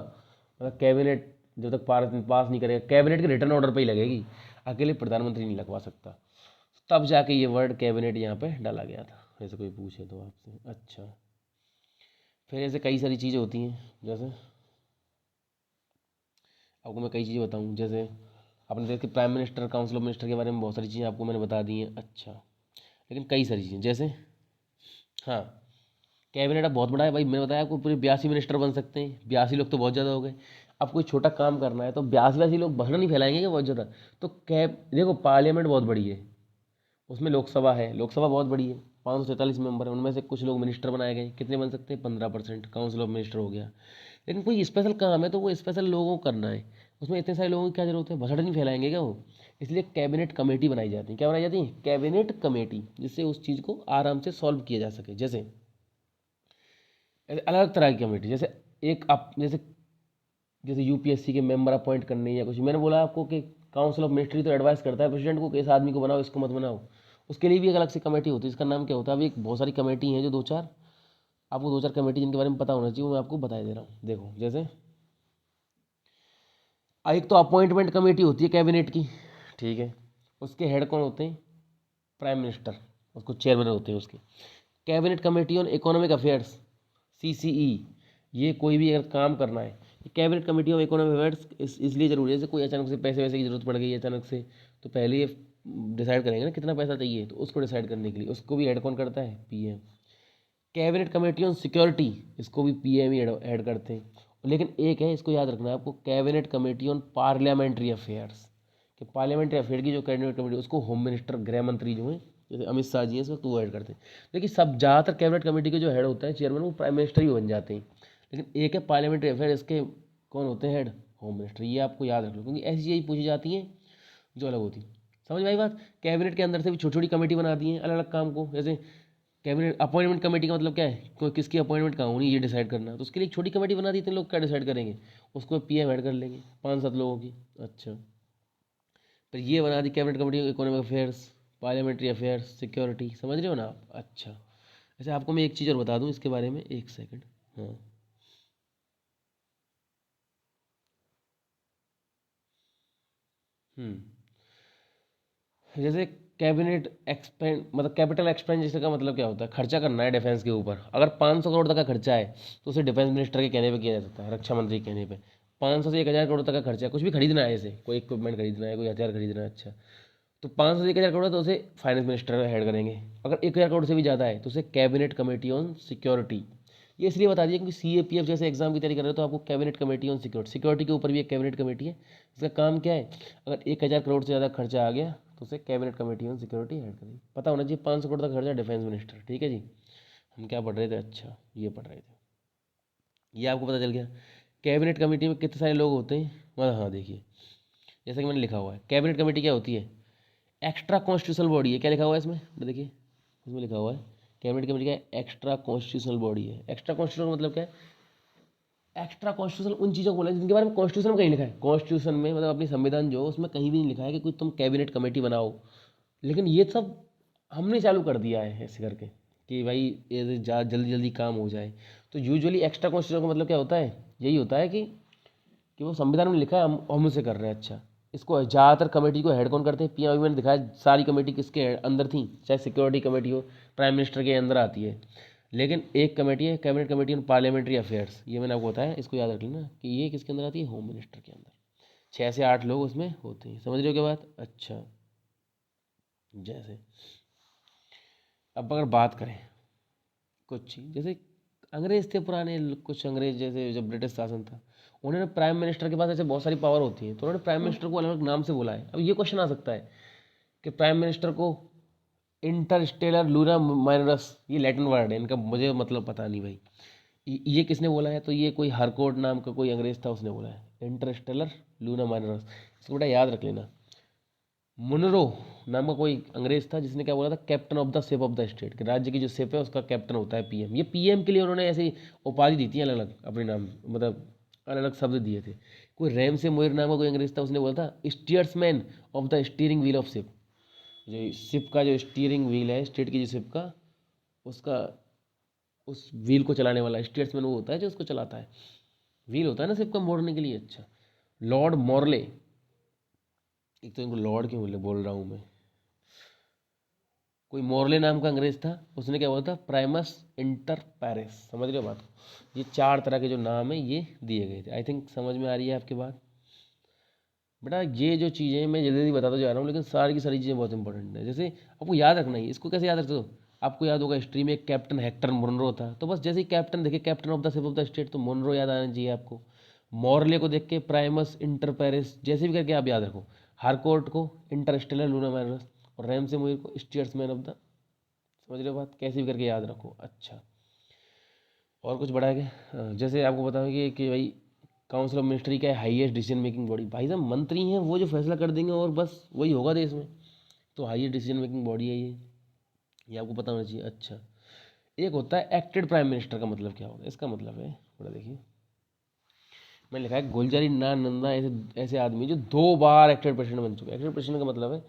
मतलब कैबिनेट जब तक पास नहीं करेगा, कैबिनेट के रिटर्न ऑर्डर पे ही लगेगी, अकेले प्रधानमंत्री नहीं लगवा सकता। तब जाके ये वर्ड कैबिनेट यहाँ पे डाला गया था, ऐसे कोई पूछे तो आपसे। अच्छा, फिर ऐसे कई सारी चीज़ें होती हैं, जैसे आपको मैं कई चीज़ें बताऊँ, जैसे आपने देखी prime minister, council of minister के बारे में बहुत सारी चीज़ें आपको मैंने बता दी हैं। अच्छा, लेकिन कई सारी चीज़ें जैसे, हाँ, कैबिनेट अब बहुत बड़ा है भाई। मैंने बताया आपको पूरे 82 मिनिस्टर बन सकते हैं। 82 लोग तो बहुत ज़्यादा हो गए। अब कोई छोटा काम करना है तो 82 लोग भाषण नहीं फैलाएंगे क्या बहुत ज़्यादा? तो कैब देखो, पार्लियामेंट बहुत बड़ी है, उसमें लोकसभा है, लोकसभा बहुत बड़ी है, 543 मेंबर है, उनमें से कुछ लोग मिनिस्टर बनाए गए। कितने बन सकते हैं? 15%, काउंसिल ऑफ मिनिस्टर हो गया। लेकिन कोई स्पेशल काम है तो वो स्पेशल लोगों को करना है, उसमें इतने सारे लोगों की क्या जरूरत है? भाषण नहीं फैलाएंगे क्या वो? इसलिए कैबिनेट कमेटी बनाई जाती है। क्या बनाई जाती है? कैबिनेट कमेटी, जिससे उस चीज़ को आराम से सॉल्व किया जा सके। जैसे अलग अलग तरह की कमेटी, जैसे एक आप जैसे जैसे यूपीएससी के मेंबर अपॉइंट करने या कुछ, मैंने बोला आपको कि काउंसिल ऑफ मिनिस्ट्री तो एडवाइस करता है प्रेसिडेंट को कि इस आदमी को बनाओ, इसको मत बनाओ। उसके लिए भी एक अलग से कमेटी होती है, इसका नाम क्या होता है? अभी एक बहुत सारी कमेटी हैं, जो दो चार, आपको दो चार कमेटी जिनके बारे में पता होना चाहिए, वो मैं आपको बता दे रहा हूँ। देखो, जैसे एक तो अपॉइंटमेंट कमेटी होती है कैबिनेट की, ठीक है, उसके हेड कौन होते हैं? प्राइम मिनिस्टर, उसको चेयरमैन होते हैं उसके। Cabinet committee on economic affairs, CCE, ये कोई भी अगर काम करना है, cabinet committee of economic affairs इसलिए जरूरी है, जैसे कोई अचानक से पैसे वैसे की जरूरत पड़ गई अचानक से, तो पहले ये डिसाइड करेंगे ना कितना पैसा चाहिए, तो उसको डिसाइड करने के लिए उसको भी हेड कौन करता है? PM. Cabinet committee on security, इसको भी पीएम ही हेड करते हैं। लेकिन एक है, इसको याद रखना है आपको, cabinet committee on parliamentary affairs, कि पार्लियामेंट्री अफेयर की जो कैबिनेट कमेटी, उसको होम मिनिस्टर, गृह मंत्री जो है, जैसे अमित शाह जी हैं इस वक्त, वो हेड करते हैं। देखिए सब ज़्यादातर कैबिनेट कमेटी के जो हेड होता है चेयरमैन, वो प्राइम मिनिस्टर ही बन जाते हैं। लेकिन एक है पार्लियामेंट्री अफेयर, इसके कौन होते हैं हेड? Home minister. ये आपको याद रख लो, क्योंकि ऐसी चीज़ें पूछी जाती हैं जो अलग होती है। समझ में आई बात? कैबिनेट के अंदर से भी छोटी छोटी कमेटी बना दी है अलग अलग काम को। जैसे कैबिनेट अपॉइंटमेंट कमेटी का मतलब क्या है? कोई किसकी अपॉइंटमेंट कहाँ होनी ये डिसाइड करना, तो उसके लिए एक छोटी कमेटी बना दी, इतने लोग क्या डिसाइड करेंगे? उसको पीएम ऐड कर लेंगे, 5-7 लोगों की। अच्छा, फिर ये बना दी cabinet committee, economic affairs, parliamentary affairs, security. समझ रहे हो ना आप? अच्छा, वैसे आपको मैं एक चीज़ और बता दूं इसके बारे में, एक सेकंड। हाँ, हम्म, जैसे कैबिनेट एक्सपेंड, मतलब कैपिटल एक्सपेंडिचर का मतलब क्या होता है? खर्चा करना है डिफेंस के ऊपर। अगर 500 करोड़ तक का खर्चा है तो उसे डिफेंस मिनिस्टर के कहने पे किया जा सकता है, रक्षा मंत्री के कहने पे। 500 से 1,000 करोड़ तक का खर्चा है, कुछ भी खरीदना है, जैसे कोई इक्विपमेंट खरीदना है, कोई हथियार खरीदना है, अच्छा, तो 500 से 1,000 करोड़ है तो उसे फाइनेंस मिनिस्टर हेड करेंगे। अगर 1,000 करोड़ से भी ज़्यादा है तो उसे कैबिनेट कमेटी ऑन सिक्योरिटी। ये इसलिए बता दिया क्योंकि सीएपीएफ जैसे एग्जाम की तैयारी कर रहे हो तो आपको cabinet committee on security, security के ऊपर भी एक कैबिनेट कमेटी है। इसका काम क्या है? अगर 1,000 करोड़ से ज़्यादा खर्चा आ गया तो उसे cabinet committee on security head करेगी। पता होना चाहिए 500 करोड़ तक खर्चा डिफेंस मिनिस्टर। ठीक है जी, हम क्या पढ़ रहे थे? अच्छा, ये पढ़ रहे थे, ये आपको पता चल गया। कैबिनेट कमेटी में कितने सारे लोग होते हैं? मतलब हाँ, देखिए जैसा कि मैंने लिखा हुआ है, कैबिनेट कमेटी क्या होती है? एक्स्ट्रा कॉन्स्टिट्यूशनल बॉडी है। क्या लिखा हुआ है इसमें? देखिए इसमें लिखा हुआ है कैबिनेट कमेटी का एक्स्ट्रा कॉन्स्टिट्यूशनल बॉडी है। एक्स्ट्रा कॉन्स्टिट्यूशनल मतलब क्या है? एक्स्ट्रा कॉन्स्टिट्यूशनल उन चीज़ों को बोला है जिनके बारे में कॉन्स्टिट्यूशन में कहीं लिखा है। कॉन्स्टिट्यूशन में मतलब अपनी संविधान जो, उसमें कहीं भी नहीं लिखा है कि कुछ तुम कैबिनेट कमेटी बनाओ। लेकिन ये सब हमने चालू कर दिया है ऐसे करके कि भाई ये जल्दी जल्दी काम हो जाए। तो यूजुअली एक्स्ट्रा कॉन्स्टिट्यूशन का मतलब क्या होता है? यही होता है कि वो संविधान में लिखा है, हम उसे कर रहे हैं। अच्छा, इसको ज़्यादातर कमेटी को हेड कौन करते हैं? पीएम। अभी मैंने दिखाया सारी कमेटी किसके अंदर थी, चाहे सिक्योरिटी कमेटी हो, प्राइम मिनिस्टर के अंदर आती है। लेकिन एक कमेटी है cabinet committee on parliamentary affairs, ये मैंने आपको बताया, इसको याद रख लेना कि ये किसके अंदर आती है? होम मिनिस्टर के अंदर। 6 से 8 लोग उसमें होते हैं। समझ रहे हो क्या बात? अच्छा, जैसे अब अगर बात करें कुछ चीज़, जैसे अंग्रेज थे पुराने, कुछ अंग्रेज जैसे जब ब्रिटिश शासन था, उन्होंने प्राइम मिनिस्टर के पास ऐसे बहुत सारी पावर होती है, तो उन्होंने प्राइम मिनिस्टर को अलग अलग नाम से बुलाया है। अब ये क्वेश्चन आ सकता है कि प्राइम मिनिस्टर को इंटरस्टेलर लूना माइनरस, ये लैटिन वर्ड है, इनका मुझे मतलब पता नहीं भाई, ये किसने बोला है? तो ये कोई हरकोर्ट नाम का कोई अंग्रेज था, उसने बोला है इंटरस्टेलर लूना माइनरस। इसको बेटा याद रख लेना। मुनरो नाम का कोई अंग्रेज था जिसने क्या बोला था, captain of the ship of the state, कि राज्य की जो शिप है उसका कैप्टन होता है पीएम। ये पीएम के लिए उन्होंने ऐसी उपाधि दी थी, अलग अलग अपने नाम, मतलब अलग अलग शब्द दिए थे। कोई रैम से मोयर नाम का कोई अंग्रेज था, उसने बोला था steersman of the steering wheel of ship, जो शिप का जो स्टीयरिंग व्हील है स्टेट की जो शिप का, उसका उस व्हील को चलाने वाला स्टीयर्समैन वो होता है जो उसको चलाता है, व्हील होता है ना शिप का मोड़ने के लिए। अच्छा, लॉर्ड मॉर्ले, एक तो इनको लॉर्ड क्यों बोल रहा हूँ मैं, कोई मॉर्ले नाम का अंग्रेज था, उसने क्या बोला था, प्राइमस इंटर पेरिस। समझ रहे हो बात को? ये 4 तरह के जो नाम है ये दिए गए थे। आई थिंक समझ में आ रही है आपकी बात? बेटा ये जो चीज़ें मैं जल्दी जल्दी बताता जा रहा हूँ, लेकिन सारी की सारी चीज़ें बहुत इंपॉर्टेंट है। जैसे आपको याद रखना है, इसको कैसे याद रखते हो? आपको याद होगा हिस्ट्री में एक कैप्टन हेक्टर मुनरो था, तो बस जैसे ही कैप्टन देखे captain of the ship of the state, तो मुनरो याद आना चाहिए आपको। मॉर्ले को देख के प्राइमस इंटर पेरिस, जैसे भी करके आप याद रखो। हारकोर्ट को इंटरस्टेलर लूना माइनस, और रैम से मुइर को स्टीयर्समैन ऑफ द, समझ रहे हो बात? कैसे भी करके याद रखो। अच्छा, और कुछ बढ़ा है क्या? जैसे आपको बताऊँ कि भाई काउंसिल ऑफ मिनिस्ट्री क्या है, हाईएस्ट डिसीजन मेकिंग बॉडी। भाई साहब मंत्री हैं वो जो फैसला कर देंगे और बस वही होगा देश में, तो हाईएस्ट डिसीजन मेकिंग बॉडी है ये आपको पता होना चाहिए। अच्छा, एक होता है एक्टेड प्राइम मिनिस्टर, का मतलब क्या होगा? इसका मतलब है, थोड़ा देखिए, मैंने लिखा है गुलजारी लाल नंदा ऐसे ऐसे आदमी जो 2 बार एक्टेड प्रेसिडेंट बन चुके हैं। एक्टेड प्रेसिडेंट का मतलब है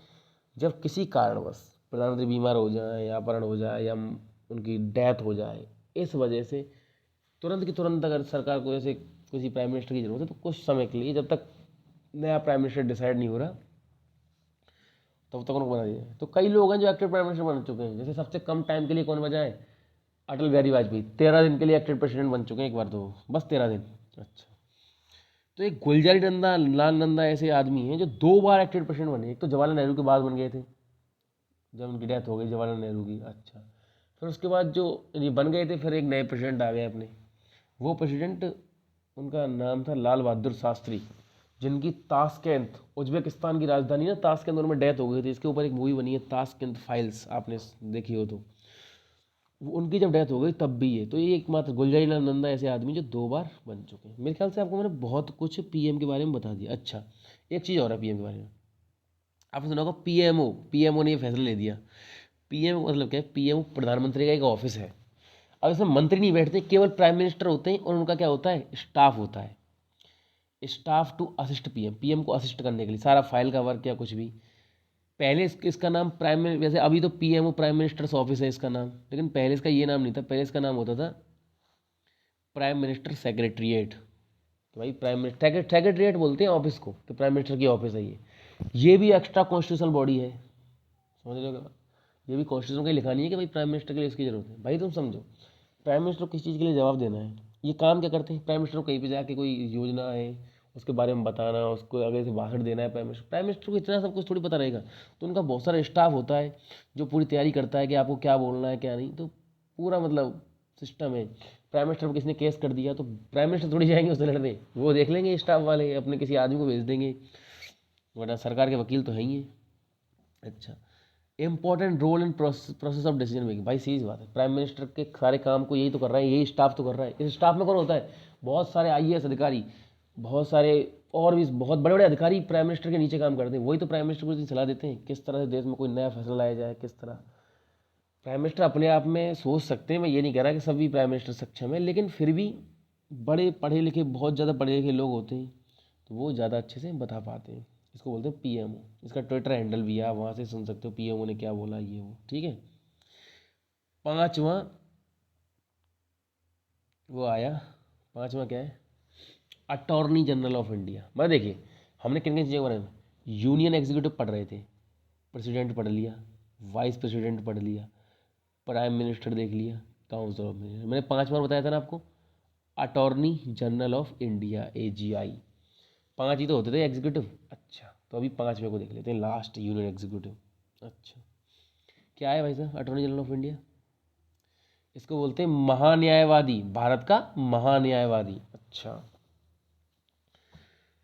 जब किसी कारणवश प्रधानमंत्री बीमार हो जाए या अपहरण हो जाए या उनकी डेथ हो जाए, इस वजह से तुरंत की तुरंत अगर सरकार को ऐसे किसी प्राइम मिनिस्टर की जरूरत है, तो कुछ समय के लिए, जब तक नया प्राइम मिनिस्टर डिसाइड नहीं हो रहा, तब तक उनको बना दिया है। तो कई लोग हैं जो एक्टिव प्राइम मिनिस्टर बन चुके हैं। जैसे सबसे कम टाइम के लिए कौन बचा है? अटल बिहारी वाजपेयी, 13 दिन के लिए एक्टिव प्रेसिडेंट बन चुके हैं एक बार, तो बस 13 दिन। अच्छा, तो एक गुलजारी नंदा लाल नंदा ऐसे आदमी हैं जो 2 बार एक्टिव प्रेसिडेंट बने। एक तो जवाहरलाल नेहरू के बाद बन गए थे, जब उनकी डेथ हो गई जवाहरलाल नेहरू की। अच्छा, फिर उसके बाद जो ये बन गए थे, फिर एक नए प्रेसिडेंट आ गए अपने, वो प्रेसिडेंट, उनका नाम था लाल बहादुर शास्त्री, जिनकी ताशकंद, उज्बेकिस्तान की राजधानी ना ताशकंद, उनमें डेथ हो गई थी। इसके ऊपर एक मूवी बनी है ताशकंद फाइल्स, आपने देखी हो तो। उनकी जब डेथ हो गई तब भी ये, तो ये एकमात्र गुलजारी लाल नंदा ऐसे आदमी जो 2 बार बन चुके हैं। मेरे ख्याल से आपको मैंने बहुत कुछ पीएम के बारे में बता दिया। अच्छा, एक चीज़ और है पीएम के बारे में, आपने सुना होगा पीएमओ। पीएमओ ने ये फैसला ले दिया। पीएमओ मतलब क्या है? पीएमओ प्रधानमंत्री का एक ऑफिस है। अब इसमें मंत्री नहीं बैठते, केवल प्राइम मिनिस्टर होते हैं, और उनका क्या होता है, स्टाफ होता है, staff to assist PM, PM को असिस्ट करने के लिए सारा फाइल का वर्क या कुछ भी। पहले इसका नाम वैसे अभी तो पीएमओ प्राइम मिनिस्टर्स ऑफिस है इसका नाम, लेकिन पहले इसका ये नाम नहीं था। पहले इसका नाम होता था प्राइम मिनिस्टर सेक्रेटरीट। तो भाई प्राइम मिनिस्टर सेक्रेटरीट बोलते हैं ऑफिस को, कि प्राइम मिनिस्टर की ऑफिस है ये भी एक्स्ट्रा कॉन्स्टिट्यूशनल बॉडी है। समझ रहे हो? ये भी कॉन्स्टिट्यूशन का लिखा नहीं है कि भाई प्राइम मिनिस्टर के लिए इसकी जरूरत है। भाई तुम समझो, प्राइम मिनिस्टर को किस चीज़ के लिए जवाब देना है, ये काम क्या करते हैं? प्राइम मिनिस्टर को कहीं पे जाके कोई योजना है उसके बारे में बताना, उसको आगे से भाषण देना है। प्राइम मिनिस्टर को इतना सब कुछ थोड़ी पता रहेगा, तो उनका बहुत सारा स्टाफ होता है जो पूरी तैयारी करता है कि आपको क्या बोलना है क्या नहीं, तो पूरा मतलब सिस्टम है। प्राइम मिनिस्टर पर किसी ने केस कर दिया तो प्राइम मिनिस्टर थोड़ी जाएंगे उससे लड़ने, वो देख लेंगे स्टाफ वाले, अपने किसी आदमी को भेज देंगे, वरना सरकार के वकील तो है ही है। अच्छा, important role in process of decision making. भाई सीधी बात है, प्राइम मिनिस्टर के सारे काम को यही तो कर रहा है, यही स्टाफ तो कर रहा है। इस स्टाफ में कौन होता है? बहुत सारे आईएएस अधिकारी, बहुत सारे और भी बहुत बड़े बड़े अधिकारी प्राइम मिनिस्टर के नीचे काम करते हैं। वही तो प्राइम मिनिस्टर को सलाह देते हैं किस तरह से देश में कोई नया फैसला लाया जाए, किस तरह। प्राइम मिनिस्टर अपने आप में सोच सकते हैं, मैं ये नहीं कह रहा कि सभी प्राइम मिनिस्टर सक्षम है, लेकिन फिर भी बड़े पढ़े लिखे, बहुत ज़्यादा पढ़े लिखे लोग होते हैं, तो वो ज़्यादा अच्छे से बता पाते हैं। इसको बोलते हैं पीएमओ। इसका ट्विटर हैंडल भी है, आप वहाँ से सुन सकते हो पीएमओ ने क्या बोला, ये वो, ठीक है। पांचवा वो आया, पांचवा क्या है? Attorney general of India. मैं देखिए, हमने किन किन चीज़ों के बारे में, यूनियन एग्जीक्यूटिव पढ़ रहे थे, प्रेसिडेंट पढ़ लिया, वाइस प्रेसिडेंट पढ़ लिया, प्राइम मिनिस्टर देख लिया, काउंसिल ऑफ मिनिस्टर। मैंने 5 बार बताया था ना आपको, attorney general of India, AGI. 5 ही तो होते थे एग्जीक्यूटिव। अच्छा, तो अभी 5वें को देख लेते हैं, लास्ट यूनियन एग्जीक्यूटिव। अच्छा, क्या है भाई साहब अटॉर्नी जनरल ऑफ इंडिया? इसको बोलते हैं महान्यायवादी, भारत का महान्यायवादी। अच्छा,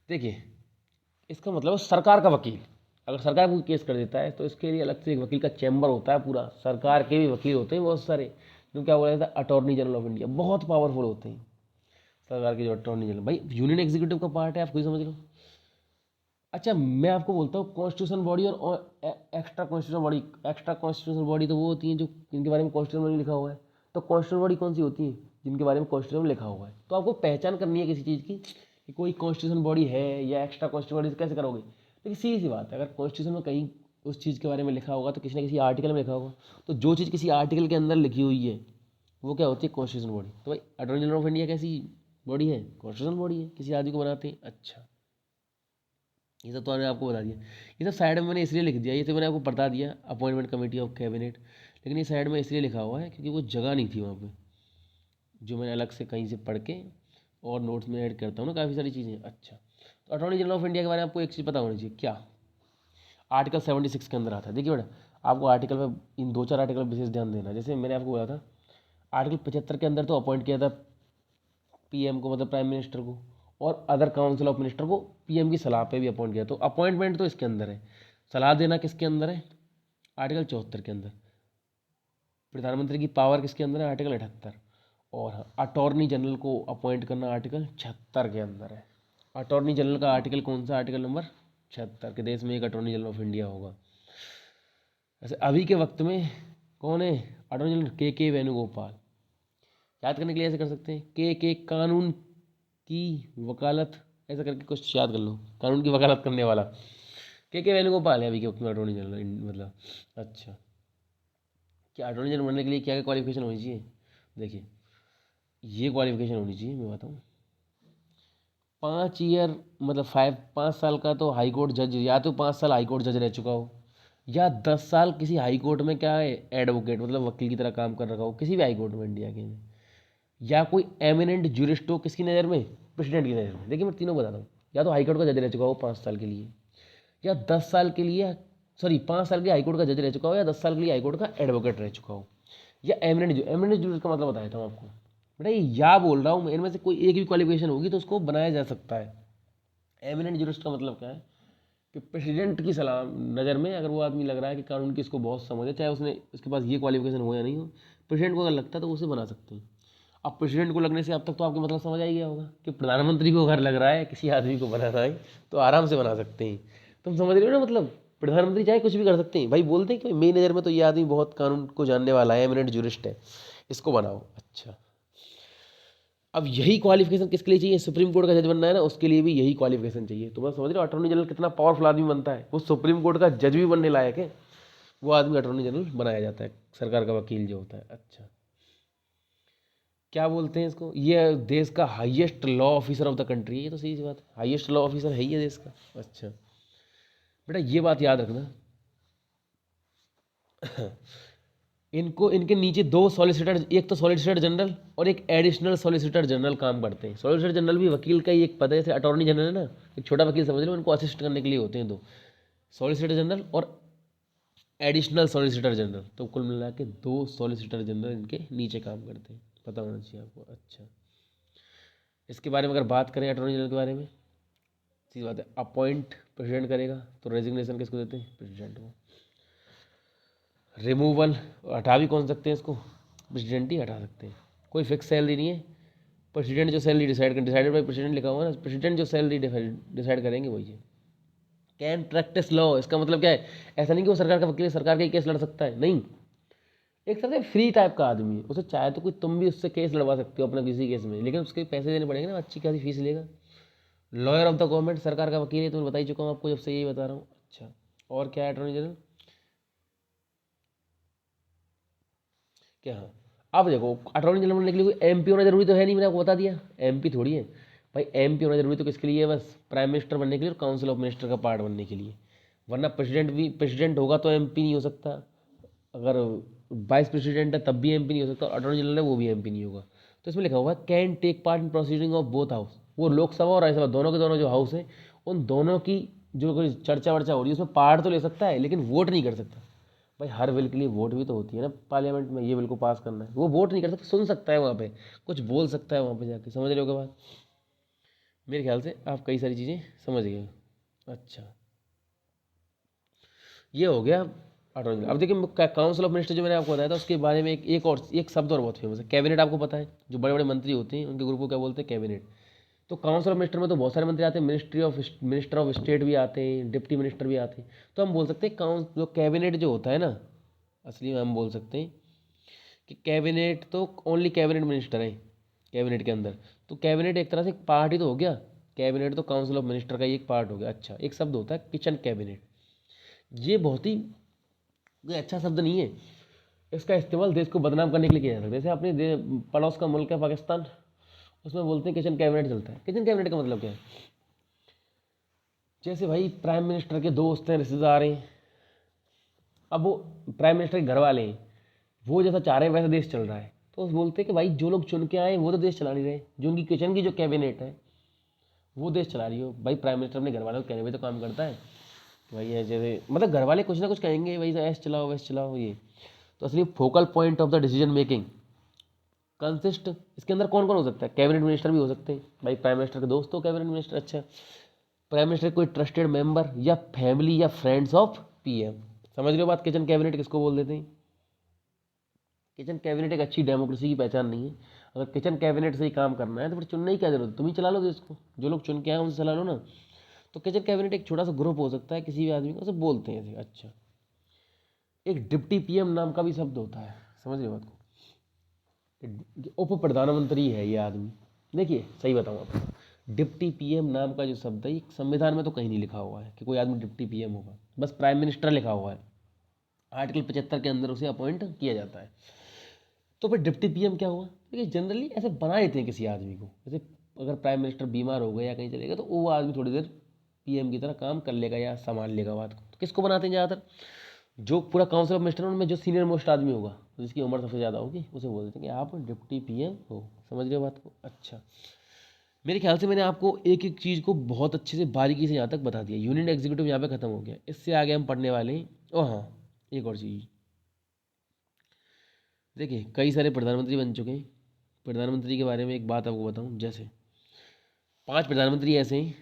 देखिए इसका मतलब सरकार का वकील। अगर सरकार कोई केस कर देता है तो इसके लिए अलग से एक वकील का चैम्बर होता है पूरा, सरकार के भी वकील होते हैं बहुत सारे, जो क्या बोला जाता है अटॉर्नी जनरल ऑफ इंडिया, बहुत पावरफुल होते हैं सरकार के जो अटॉर्नी जनरल। भाई यूनियन एग्जीक्यूटिव का पार्ट है, आप खुद समझ लो। अच्छा, मैं आपको बोलता हूँ कॉन्स्टिट्यूशन बॉडी और extra constitution body. Extra constitution body तो वो होती है जो जिनके बारे में कॉन्स्टिट्यूशन में लिखा हुआ है। तो कॉन्स्टिट्यूशन बॉडी कौन सी होती है? जिनके बारे में कॉन्स्टिट्यूशन में लिखा हुआ है। तो आपको पहचान करनी है किसी चीज़ की कि कोई कॉन्स्टिट्यूशन बॉडी है या एक्स्ट्रा कॉन्स्टिट्यूशन बॉडी, कैसे करोगे? देखिए सीधी सी बात है, अगर कॉन्स्टिट्यूशन में कहीं उस चीज़ के बारे में लिखा होगा तो किसी न किसी आर्टिकल में लिखा होगा। तो जो चीज़ किसी आर्टिकल के अंदर लिखी हुई है वो क्या होती है? Constitution body. तो भाई अटॉर्नी जनरल ऑफ इंडिया कैसी बॉडी है? कॉन्स्टिट्यूशन बॉडी है, किसी आदमी को बनाते हैं। अच्छा, ये सब तो मैंने आपको बता दिया। ये सब साइड में मैंने इसलिए लिख दिया, ये तो मैंने आपको बता दिया अपॉइंटमेंट कमेटी ऑफ कैबिनेट, लेकिन ये साइड में इसलिए लिखा हुआ है क्योंकि वो जगह नहीं थी वहाँ पे, जो मैंने अलग से कहीं से पढ़ के और नोट्स में ऐड करता हूँ ना काफ़ी सारी चीज़ें। अच्छा, तो अटॉर्नी जनरल ऑफ इंडिया के बारे में आपको एक चीज़ पता होनी चाहिए, क्या? आर्टिकल 76 के अंदर आता है। देखिए बेटा, आपको आर्टिकल में इन 2-4 आर्टिकल विशेष ध्यान देना। जैसे मैंने आपको बोला था आर्टिकल 75 के अंदर तो अपॉइंट किया था पीएम को, मतलब प्राइम मिनिस्टर को, और अदर काउंसिल ऑफ मिनिस्टर को पीएम की सलाह पे भी अपॉइंट किया। तो अपॉइंटमेंट तो इसके अंदर है, सलाह देना किसके अंदर है? आर्टिकल 74 के अंदर। प्रधानमंत्री की पावर किसके अंदर है? आर्टिकल 78। और अटॉर्नी जनरल को अपॉइंट करना आर्टिकल 76 के अंदर है। अटॉर्नी जनरल का आर्टिकल कौन सा? आर्टिकल नंबर 76 के देश में एक अटॉर्नी जनरल ऑफ इंडिया होगा। ऐसे अभी के वक्त में कौन है अटॉर्नी जनरल? के वेणुगोपाल। याद करने के लिए ऐसे कर सकते हैं, के कानून की वकालत, ऐसा करके कुछ याद कर लो, कानून की वकालत करने वाला के वेणुगोपाल है अभी के वक्त में अटॉर्नी जनरल मतलब। अच्छा, क्या अटॉर्नी जनरल बनने के लिए क्या क्या क्वालिफिकेशन होनी चाहिए? देखिए ये क्वालिफिकेशन होनी चाहिए, मैं बताऊँ। 5 ईयर मतलब 5 साल का तो हाई कोर्ट जज, या तो 5 साल हाई कोर्ट जज रह चुका हो, या 10 साल किसी हाई कोर्ट में क्या है एडवोकेट मतलब वकील की तरह काम कर रखा हो किसी भी हाई कोर्ट में इंडिया के में, या कोई एमिनेंट ज्यूरिस्ट हो किसकी नज़र में? प्रेसिडेंट की नज़र में। देखिए मैं तीनों बताता हूँ, या तो हाई कोर्ट का जज रह चुका हो 5 साल के लिए, या 10 साल के लिए, सॉरी 5 साल के लिए हाई कोर्ट का जज रह चुका हो, या 10 साल के लिए हाई कोर्ट का एडवोकेट रह चुका हो, या एमिनेंट ज्यूरिस्ट का मतलब बताया था आपको बेटा, ये या बोल रहा हूँ मैं, इनमें से कोई एक भी क्वालिफिकेशन होगी तो उसको बनाया जा सकता है। एमिनेंट ज्यूरिस्ट का मतलब क्या है कि प्रेसिडेंट की सलाह नज़र में अगर वो आदमी लग रहा है कि कानून की इसको बहुत समझ है, चाहे उसने उसके पास ये क्वालिफिकेशन हो या नहीं हो, प्रेसिडेंट को अगर लगता है तो उसे बना सकते हैं। अब प्रेसिडेंट को लगने से अब तक तो आपको मतलब समझ आ ही गया होगा कि प्रधानमंत्री को अगर लग रहा है किसी आदमी को बनाना है तो आराम से बना सकते हैं। तुम समझ रहे हो ना, मतलब प्रधानमंत्री चाहे कुछ भी कर सकते हैं भाई, बोलते हैं कि मेरी नज़र में तो ये आदमी बहुत कानून को जानने वाला है, एमिनेंट ज्यूरिस्ट है, इसको बनाओ। अच्छा, अब यही क्वालिफिकेशन किसके लिए चाहिए? सुप्रीम कोर्ट का जज बनना है ना, उसके लिए भी यही क्वालिफिकेशन चाहिए। तो मैं समझ रहे हो अटॉर्नी जनरल कितना पावरफुल आदमी बनता है, वो सुप्रीम कोर्ट का जज भी बनने लायक है, वो आदमी अटॉर्नी जनरल बनाया जाता है, सरकार का वकील जो होता है। अच्छा, क्या बोलते हैं इसको? ये देश का highest law officer of the country है, ये तो सही सी बात है, हाईएस्ट लॉ ऑफिसर है ही है देश का। अच्छा बेटा, ये बात याद रखना इनको, इनके नीचे 2 सॉलिसिटर, एक तो सॉलिसिटर जनरल और एक एडिशनल सॉलिसिटर जनरल काम करते हैं। सॉलिसिटर जनरल भी वकील का ही एक पद है, जैसे अटॉर्नी जनरल है ना, एक छोटा वकील समझ लो, इनको असिस्ट करने के लिए होते हैं 2 सॉलिसिटर जनरल और एडिशनल सॉलिसिटर जनरल। तो कुल मिला के 2 सॉलिसिटर जनरल इनके नीचे काम करते हैं, पता होना चाहिए आपको। अच्छा, इसके बारे में अगर बात करें अटॉर्नी जनरल के बारे में, सीधी बात है, अपॉइंट प्रेसिडेंट करेगा तो रेजिग्नेशन किसको देते हैं? प्रेसिडेंट को। रिमूवल हटा भी कौन सकते हैं इसको? प्रेसिडेंट ही हटा सकते हैं। कोई फिक्स सैलरी नहीं है, प्रेसिडेंट जो सैलरी डिसाइडेड बाई प्रेसिडेंट लिखा हुआ है ना, प्रेसिडेंट जो सैलरी डिसाइड करेंगे वही है। कैन प्रैक्टिस लॉ, इसका मतलब क्या है? ऐसा नहीं कि वो सरकार का वकील है, सरकार का ही केस लड़ सकता है, नहीं। एक तरह से फ्री टाइप का आदमी है, उसे चाहे तो कोई तुम भी उससे केस लड़वा सकते हो अपना किसी केस में, लेकिन उसके पैसे देने पड़ेंगे ना, अच्छी खासी फीस लेगा। लॉयर ऑफ द गवर्नमेंट, सरकार का वकील है, तो मैं बता ही चुका हूँ आपको जब से यही बता रहा हूँ। अच्छा, और क्या है अटॉर्नी जनरल? क्या? हाँ, अब देखो अटॉर्नी जनरल बनने के लिए कोई एमपी होना जरूरी तो है नहीं, मैंने आपको बता दिया एमपी थोड़ी है भाई। एमपी होना जरूरी तो किसके लिए है? बस प्राइम मिनिस्टर बनने के लिए और काउंसिल ऑफ मिनिस्टर का पार्ट बनने के लिए, वरना प्रेसिडेंट भी, प्रेसिडेंट होगा तो एमपी नहीं हो सकता, अगर वाइस प्रेसिडेंट है तब भी एमपी नहीं हो सकता, और अटॉर्नी जनरल है वो भी एमपी नहीं होगा। तो इसमें लिखा हुआ है can take part in proceeding of both house, वो लोकसभा और राज्यसभा दोनों के दोनों जो हाउस है, उन दोनों की जो कोई चर्चा वर्चा हो रही है उसमें पार्ट तो ले सकता है, लेकिन वोट नहीं कर सकता। भाई हर बिल के लिए वोट भी तो होती है ना पार्लियामेंट में, ये बिल को पास करना है, वो वोट नहीं कर सकता, सुन सकता है वहाँ पे, कुछ बोल सकता है वहाँ पे जाके। समझ रहे हो क्या बात? मेरे ख्याल से आप कई सारी चीज़ें समझ गए। अच्छा, ये हो गया ऑटोनॉमी। अब देखिए काउंसिल ऑफ मिनिस्टर जो मैंने आपको बताया था उसके बारे में एक शब्द और बहुत फेमस है, कैबिनेट। आपको पता है जो बड़े बड़े मंत्री होते हैं उनके ग्रुप को क्या बोलते हैं? कैबिनेट। तो काउंसिल ऑफ मिनिस्टर में तो बहुत सारे मंत्री आते हैं, मिनिस्टर ऑफ स्टेट भी आते हैं, डिप्टी मिनिस्टर भी आते हैं। तो हम बोल सकते हैं जो कैबिनेट जो होता है ना, असली में हम बोल सकते हैं कि कैबिनेट तो ओनली कैबिनेट मिनिस्टर है कैबिनेट के अंदर। तो कैबिनेट एक तरह से एक पार्ट ही तो हो गया। कैबिनेट तो काउंसिल ऑफ मिनिस्टर का ही एक पार्ट हो गया। अच्छा, एक शब्द होता है किचन कैबिनेट। ये बहुत ही कोई अच्छा शब्द नहीं है। इसका इस्तेमाल देश को बदनाम करने के लिए किया जाता है। जैसे अपने पड़ोस का मुल्क है पाकिस्तान, उसमें बोलते हैं किचन कैबिनेट चलता है। किचन कैबिनेट का मतलब क्या है? जैसे भाई प्राइम मिनिस्टर के दोस्त हैं, रिश्तेदार हैं, अब वो प्राइम मिनिस्टर के घर वाले हैं, वो जैसा चाह रहे हैं वैसा देश चल रहा है, तो बोलते हैं कि भाई जो लोग चुन के आए वो तो देश चला नहीं रहे, जो उनकी किचन की जो कैबिनेट है वो देश चला रही हो। भाई प्राइम मिनिस्टर अपने घर वालों को कहने में तो काम करता है कि भाई ये जैसे मतलब घर वाले कुछ ना कुछ कहेंगे, भाई ऐसे चलाओ वैसे चलाओ ये। तो असली focal point of the decision making consist, इसके अंदर कौन कौन हो सकता है? कैबिनेट मिनिस्टर भी हो सकते हैं। भाई प्राइम मिनिस्टर के दोस्त हो कैबिनेट मिनिस्टर। अच्छा, प्राइम मिनिस्टर कोई ट्रस्टेड मेंबर या फैमिली या फ्रेंड्स ऑफ पीएम। समझ रहे हो बात? किचन कैबिनेट किसको बोल देते हैं? किचन कैबिनेट एक अच्छी डेमोक्रेसी की पहचान नहीं है। अगर किचन कैबिनेट से ही काम करना है तो फिर चुनने की क्या जरूरत है? तुम ही चला लो देश को, जो लोग चुन के आए उनसे चला लो ना। तो किचन कैबिनेट एक छोटा सा ग्रुप हो सकता है किसी भी आदमी को, उसे बोलते हैं ऐसे। अच्छा, एक डिप्टी पीएम नाम का भी शब्द होता है। समझ रहे हो बात को? उप प्रधानमंत्री है ये आदमी। देखिए सही बताऊँ आपको, डिप्टी पीएम नाम का जो शब्द है ये संविधान में तो कहीं नहीं लिखा हुआ है कि कोई आदमी डिप्टी पीएम होगा, बस प्राइम मिनिस्टर लिखा हुआ है। आर्टिकल 75 के अंदर उसे अपॉइंट किया जाता है। तो फिर डिप्टी पीएम क्या हुआ? देखिए जनरली ऐसे बना देते हैं किसी आदमी को, जैसे अगर प्राइम मिनिस्टर बीमार हो गया या कहीं चलेगा तो वो आदमी थोड़ी देर पीएम की तरह काम कर लेगा या संभाल लेगा बात को। तो किसको बनाते हैं ज़्यादातर? जो पूरा काउंसिल ऑफ मिनिस्टर उनमें जो सीनियर मोस्ट आदमी होगा, जिसकी उम्र सबसे ज़्यादा होगी, उसे बोल देते हैं कि आप डिप्टी पीएम हो। समझ रहे हो बात को? अच्छा, मेरे ख्याल से मैंने आपको एक एक चीज़ को बहुत अच्छे से बारीकी से यहाँ तक बता दिया। यूनियन एग्जीक्यूटिव यहाँ पे खत्म हो गया। इससे आगे हम पढ़ने वाले हैं। ओ हाँ, एक और चीज़ देखिए, कई सारे प्रधानमंत्री बन चुके हैं। प्रधानमंत्री के बारे में एक बात आपको बताऊं, जैसे 5 प्रधानमंत्री ऐसे हैं,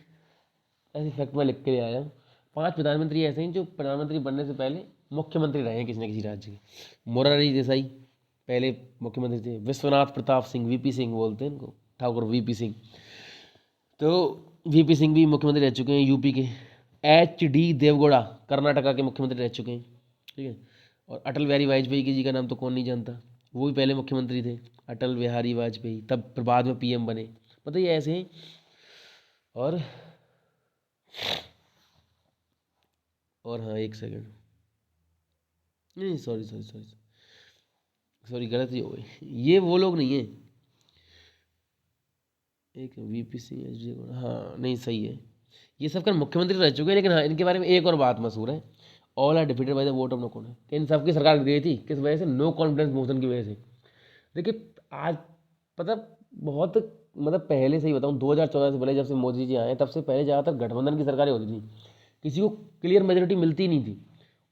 ऐसे फैक्ट में लिख के ले आया हूँ। 5 प्रधानमंत्री ऐसे हैं जो प्रधानमंत्री बनने से पहले मुख्यमंत्री रहे हैं किसी न किसी राज्य के। मोरारजी देसाई पहले मुख्यमंत्री थे। विश्वनाथ प्रताप सिंह, वीपी सिंह बोलते हैं इनको, ठाकुर वीपी सिंह। तो वीपी सिंह भी मुख्यमंत्री रह चुके हैं यूपी के। HD देवगौड़ा कर्नाटका के मुख्यमंत्री रह चुके हैं। ठीक है। और अटल बिहारी वाजपेयी जी का नाम तो कौन नहीं जानता, वो भी पहले मुख्यमंत्री थे, अटल बिहारी वाजपेयी, तब फिर बाद में पीएम बने। मतलब ये ऐसे हैं। और हाँ, एक सेकंड, नहीं सॉरी सॉरी सॉरी सॉरी, गलती हो गई। ये वो लोग नहीं है, एक वीपी सिंह, HD, हाँ नहीं सही है। ये सब कर मुख्यमंत्री रह चुके हैं, लेकिन हाँ इनके बारे में एक और बात मशहूर है, all are defeated by the vote of no confidence. इन सबकी सरकार गई थी किस वजह से? नो कॉन्फिडेंस मोशन की वजह से। देखिए आज पता, बहुत मतलब पहले से ही बताऊँ, 2014 से पहले जब से मोदी जी आए तब से पहले ज़्यादातर गठबंधन की सरकारें होती थी, किसी को क्लियर मेजोरिटी मिलती ही नहीं थी।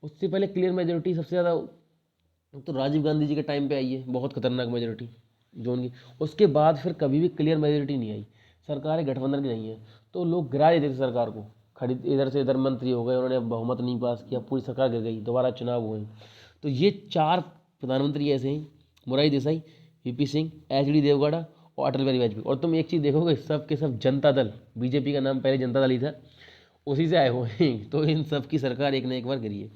उससे पहले क्लियर मेजोरिटी सबसे ज़्यादा तो राजीव गांधी जी के टाइम पे आई है, बहुत खतरनाक मेजोरिटी जो उनकी। उसके बाद फिर कभी भी क्लियर मेजोरिटी नहीं आई, सरकारें गठबंधन की नहीं है। तो लोग गिरा देते थे सरकार को, खरीद इधर से इधर मंत्री हो गए, उन्होंने बहुमत नहीं पास किया, पूरी सरकार गिर गई, दोबारा चुनाव हुए। तो ये 4 प्रधानमंत्री ऐसे हैं, मोरारजी देसाई, वीपी सिंह, HD देवगौड़ा और अटल बिहारी वाजपेयी। और तुम एक चीज़ देखोगे, सब के सब जनता दल, बीजेपी का नाम पहले जनता दल ही था, उसी से आए हुए हैं। तो इन सब की सरकार एक न एक बार गिरी है।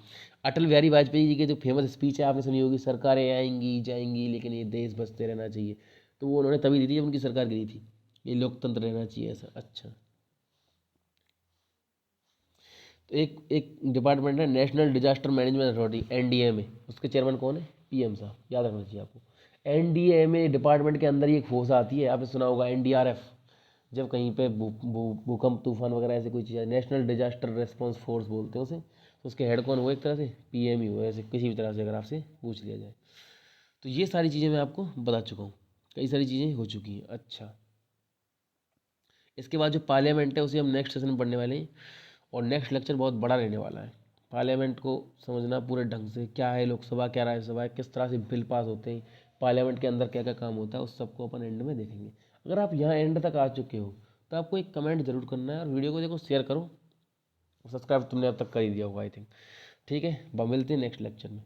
अटल बिहारी वाजपेयी जी के जो फेमस स्पीच है आपने सुनी होगी, सरकारें आएंगी जाएंगी लेकिन ये देश बसते रहना चाहिए, तो वो उन्होंने तभी दी थी जब उनकी सरकार गिरी थी। ये लोकतंत्र रहना चाहिए ऐसा। अच्छा, तो एक एक डिपार्टमेंट है national disaster management authority, NDMA, उसके चेयरमैन कौन है? पीएम साहब, याद रखना चाहिए आपको। NDMA डिपार्टमेंट के अंदर ही एक फोर्स आती है, आपने सुना होगा NDRF, जब कहीं पे भूकंप तूफान वगैरह ऐसी कोई चीज़ है, नेशनल डिजास्टर रेस्पॉन्स फोर्स बोलते हैं उसे। तो उसके हेड कौन हुआ? एक तरह से पीएम ही हुआ, ऐसे किसी भी तरह से अगर आपसे पूछ लिया जाए। तो ये सारी चीज़ें मैं आपको बता चुका हूँ, कई सारी चीज़ें हो चुकी हैं। अच्छा, इसके बाद जो पार्लियामेंट है उसे हम नेक्स्ट सेशन में पढ़ने वाले हैं, और नेक्स्ट लेक्चर बहुत बड़ा रहने वाला है। पार्लियामेंट को समझना पूरे ढंग से, क्या है लोकसभा, क्या राज्यसभा है, किस तरह से बिल पास होते हैं, पार्लियामेंट के अंदर क्या क्या काम होता है, उस सबको अपन एंड में देखेंगे। अगर आप यहाँ एंड तक आ चुके हो तो आपको एक कमेंट जरूर करना है, और वीडियो को देखो, शेयर करो, सब्सक्राइब तुमने अब तक कर ही दिया होगा आई थिंक। ठीक है, मिलते हैं नेक्स्ट लेक्चर में।